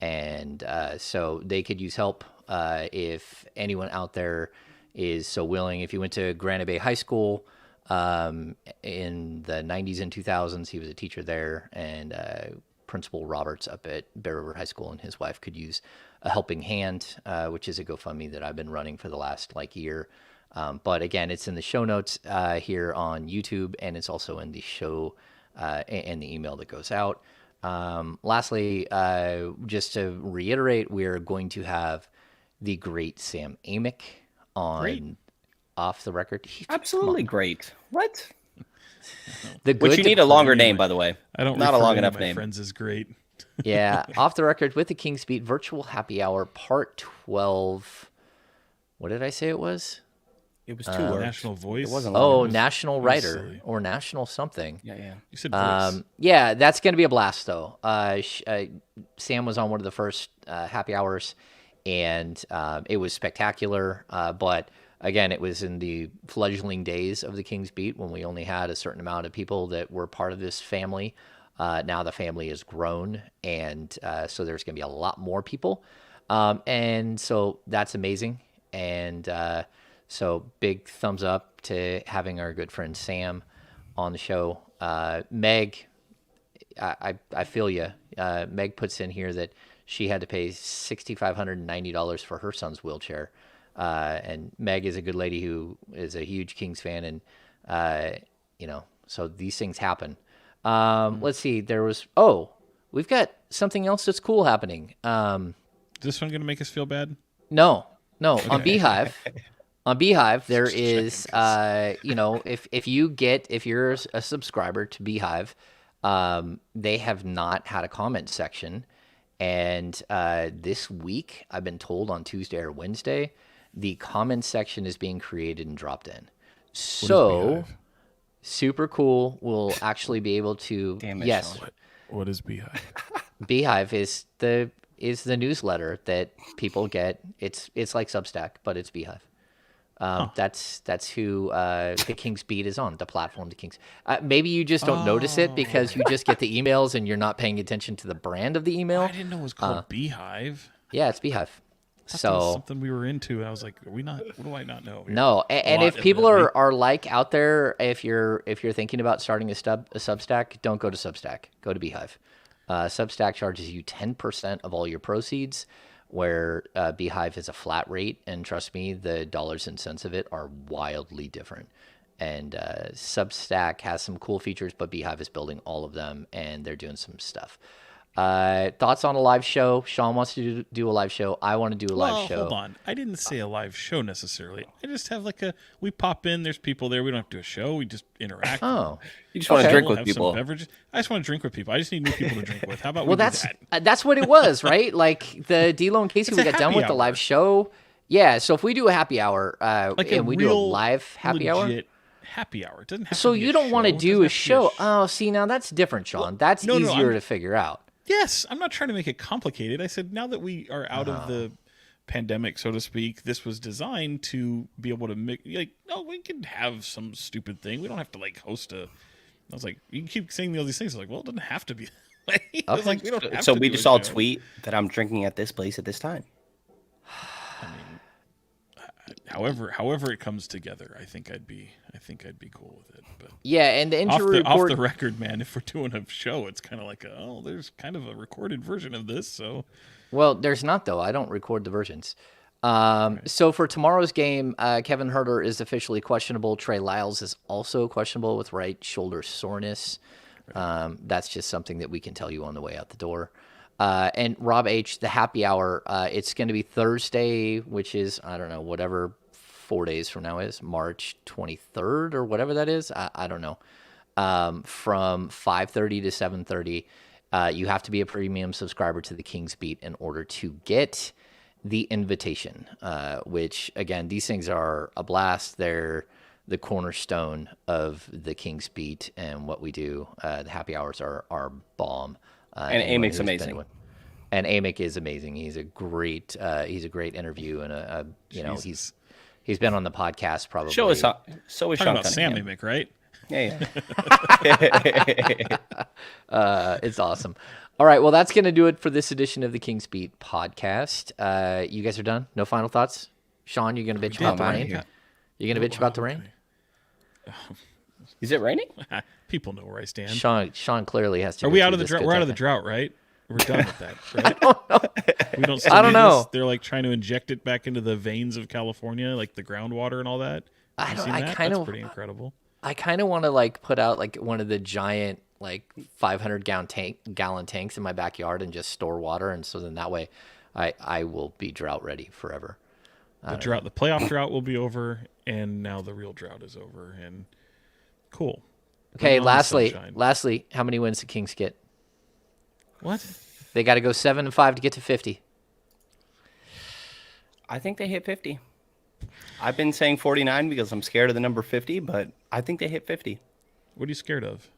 Speaker 1: And so they could use help if anyone out there is so willing. If you went to Granite Bay High School, in the 90s and 2000s, he was a teacher there, and Principal Roberts up at Bear River High School and his wife could use a helping hand, which is a GoFundMe that I've been running for the last year. But again, it's in the show notes here on YouTube, and it's also in the show and the email that goes out. Lastly, just to reiterate, we're going to have the great Sam Amick on Off the Record.
Speaker 2: Absolutely great. What?
Speaker 1: Which
Speaker 2: you need a longer name, by the way.
Speaker 3: I don't.
Speaker 2: Not a long
Speaker 3: refer to
Speaker 2: enough
Speaker 3: my
Speaker 2: name.
Speaker 3: Friends is great.
Speaker 1: Yeah, Off the Record with the Kings Beat Virtual Happy Hour Part 12. What did I say it was?
Speaker 2: It was 2 words.
Speaker 3: National Voice.
Speaker 2: It wasn't long.
Speaker 1: National Writer
Speaker 3: silly.
Speaker 1: or National something.
Speaker 2: Yeah.
Speaker 3: You said voice.
Speaker 1: Yeah, that's going to be a blast, though. Sam was on one of the first happy hours, and it was spectacular. But again, it was in the fledgling days of the Kings Beat when we only had a certain amount of people that were part of this family. Now the family has grown, and so there's going to be a lot more people. And so that's amazing. And so big thumbs up to having our good friend Sam on the show. Meg, I feel you. Meg puts in here that she had to pay $6,590 for her son's wheelchair. And Meg is a good lady who is a huge Kings fan. And, so these things happen. Let's see. We've got something else that's cool happening.
Speaker 3: Is this one going to make us feel bad?
Speaker 1: No. Okay. On Beehive, there is, if you're a subscriber to Beehive, they have not had a comment section. And this week, I've been told on Tuesday or Wednesday, the comment section is being created and dropped in. So, super cool. We'll actually be able to.
Speaker 2: Damn it,
Speaker 1: yes.
Speaker 2: Sean.
Speaker 3: What is Beehive?
Speaker 1: Beehive is the newsletter that people get. It's like Substack, but it's Beehive. That's who the Kings Beat is on, the platform the Kings. Maybe you just don't notice it because you just get the emails and you're not paying attention to the brand of the email.
Speaker 3: I didn't know it was called Beehive.
Speaker 1: Yeah, it's Beehive.
Speaker 3: That was something we were into. I was like, are we not? What do I not know?
Speaker 1: No, and if people are like out there, if you're thinking about starting a Substack, don't go to Substack. Go to Beehive. Substack charges you 10% of all your proceeds, where Beehive is a flat rate, and trust me, the dollars and cents of it are wildly different. And Substack has some cool features, but Beehive is building all of them, and they're doing some stuff. Thoughts on a live show? Sean wants to do a live show. I want to do a live show.
Speaker 3: Hold on. I didn't say a live show necessarily. I just have we pop in, there's people there. We don't have to do a show. We just interact.
Speaker 1: Oh.
Speaker 2: You just want to drink with
Speaker 3: have
Speaker 2: people.
Speaker 3: Some beverages. I just want to drink with people. I just need new people to drink with. How about
Speaker 1: well,
Speaker 3: we do that?
Speaker 1: That's what it was, right? Like the D-Lo and Casey, we got done with the live show. Yeah, so if we do a happy hour, and we do a live happy hour.
Speaker 3: Happy hour. It doesn't have
Speaker 1: so
Speaker 3: to be
Speaker 1: you don't want to do a show.
Speaker 3: Show.
Speaker 1: Oh, see, now that's different, Sean. That's easier to figure out.
Speaker 3: Yes, I'm not trying to make it complicated. I said now that we are out of the pandemic, so to speak, this was designed to be able to make we can have some stupid thing. We don't have to host a. I was like, you can keep saying all these things. I was like, well, it doesn't have to be. I was like, we don't have
Speaker 2: so
Speaker 3: to
Speaker 2: we
Speaker 3: do
Speaker 2: just
Speaker 3: a
Speaker 2: all
Speaker 3: show.
Speaker 2: tweet that I'm drinking at this place at this time.
Speaker 3: However it comes together, I think I'd be cool with it. But
Speaker 1: yeah, and the injury report
Speaker 3: off the record, man. If we're doing a show, it's kind of like there's kind of a recorded version of this. So,
Speaker 1: well, there's not though. I don't record the versions. So for tomorrow's game, Kevin Huerter is officially questionable. Trey Lyles is also questionable with right shoulder soreness. That's just something that we can tell you on the way out the door. And Rob H, the happy hour, it's going to be Thursday, which is, I don't know, whatever 4 days from now is, March 23rd or whatever that is. I don't know. From 5:30 to 7:30, you have to be a premium subscriber to the Kings Beat in order to get the invitation, which, again, these things are a blast. They're the cornerstone of the Kings Beat and what we do. The happy hours are bomb.
Speaker 2: And Amik's amazing.
Speaker 1: And Amick is amazing. He's a great interview, and he's been on the podcast probably.
Speaker 2: So is Sean Cunningham.
Speaker 3: Sam Amick, right?
Speaker 2: Yeah.
Speaker 1: It's awesome. All right, well, that's going to do it for this edition of the Kings Beat podcast. You guys are done? No final thoughts? Sean, you're going to bitch about the rain? You're going to bitch about the rain?
Speaker 2: Is it raining?
Speaker 3: People know where I stand.
Speaker 1: Sean clearly has to.
Speaker 3: Are we out of the drought? We're out of the drought, right? We're done with that, right?
Speaker 1: I don't know.
Speaker 3: We don't.
Speaker 1: I don't know.
Speaker 3: This? They're trying to inject it back into the veins of California, like the groundwater and all that. That's pretty incredible.
Speaker 1: I kind of want to put out one of the giant like 500-gallon tanks in my backyard and just store water, and so then that way I will be drought ready forever.
Speaker 3: The playoff drought will be over, and now the real drought is over, and cool.
Speaker 1: Okay,
Speaker 3: Bring on the sunshine.
Speaker 1: lastly, how many wins the Kings get?
Speaker 3: What?
Speaker 1: They got to go 7-5 to get to 50.
Speaker 2: I think they hit 50. I've been saying 49 because I'm scared of the number 50, but I think they hit 50.
Speaker 3: What are you scared of?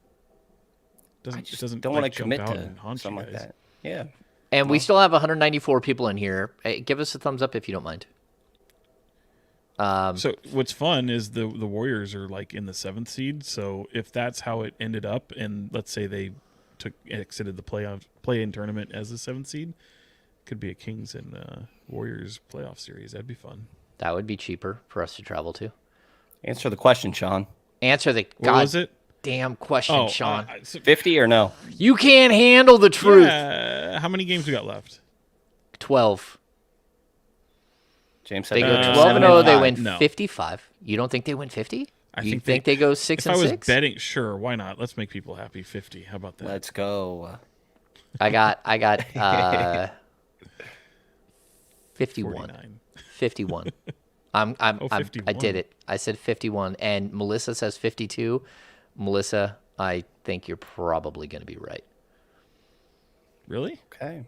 Speaker 2: I just
Speaker 3: doesn't
Speaker 2: don't
Speaker 3: like,
Speaker 2: want to
Speaker 3: jump
Speaker 2: commit
Speaker 3: out
Speaker 2: to
Speaker 3: and haunt
Speaker 2: something
Speaker 3: you
Speaker 2: like
Speaker 3: guys.
Speaker 2: that. Yeah.
Speaker 1: And we still have 194 people in here. Hey, give us a thumbs up if you don't mind.
Speaker 3: So what's fun is the Warriors are like in the 7th seed. So if that's how it ended up, and let's say they exited the play-in tournament as the 7th seed, could be a Kings and Warriors playoff series. That'd be fun.
Speaker 1: That would be cheaper for us to travel to.
Speaker 2: Answer the question, Sean.
Speaker 1: Answer the
Speaker 3: What was it?
Speaker 1: goddamn question, Sean.
Speaker 2: 50 or no?
Speaker 1: You can't handle the truth.
Speaker 3: Yeah. How many games we got left?
Speaker 1: 12.
Speaker 2: James said
Speaker 1: They go
Speaker 2: they
Speaker 1: 12-0. They
Speaker 2: 7-5.
Speaker 1: win
Speaker 3: No.
Speaker 1: 55. You don't think they win 50?
Speaker 3: I
Speaker 1: think they go 6
Speaker 3: If
Speaker 1: and
Speaker 3: I was
Speaker 1: 6?
Speaker 3: betting, sure, why not? Let's make people happy. 50. How about that?
Speaker 2: Let's go.
Speaker 1: I got 51.
Speaker 3: 49.
Speaker 1: 51. I
Speaker 3: 51.
Speaker 1: did it. I said 51, and Melissa says 52. Melissa, I think you're probably going to be right.
Speaker 3: Really?
Speaker 2: Okay.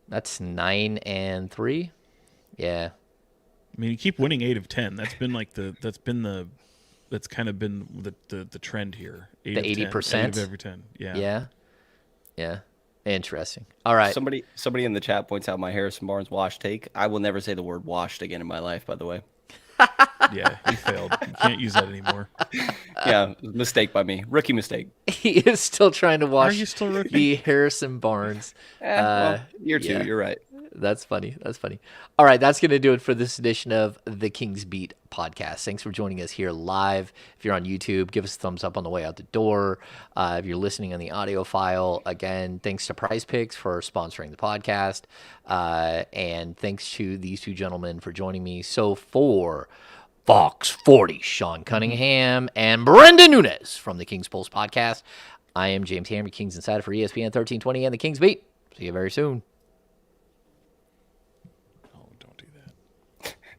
Speaker 1: That's 9-3. Yeah.
Speaker 3: I mean, you keep winning 8 of 10. That's kind of been the trend here. 8
Speaker 1: The
Speaker 3: of 10,
Speaker 1: 80%?
Speaker 3: 8 of every 10. Yeah.
Speaker 1: Yeah. Interesting. All right.
Speaker 2: Somebody in the chat points out my Harrison Barnes wash take. I will never say the word washed again in my life, by the way.
Speaker 3: Yeah, you failed. You can't use that anymore.
Speaker 2: Yeah, mistake by me. Rookie mistake.
Speaker 1: He is still trying to watch
Speaker 3: Are you still rookie?
Speaker 1: the Harrison Barnes.
Speaker 2: Year 2,
Speaker 1: yeah.
Speaker 2: you're right.
Speaker 1: That's funny. All right, that's going to do it for this edition of the Kings Beat podcast. Thanks for joining us here live. If you're on YouTube, give us a thumbs up on the way out the door. If you're listening on the audio file, again, thanks to Prize Picks for sponsoring the podcast. And thanks to these two gentlemen for joining me. So for Fox 40, Sean Cunningham and Brenden Nunes from the Kings Pulse podcast, I am James Hammer, Kings Insider for ESPN 1320 and the Kings Beat. See you very soon.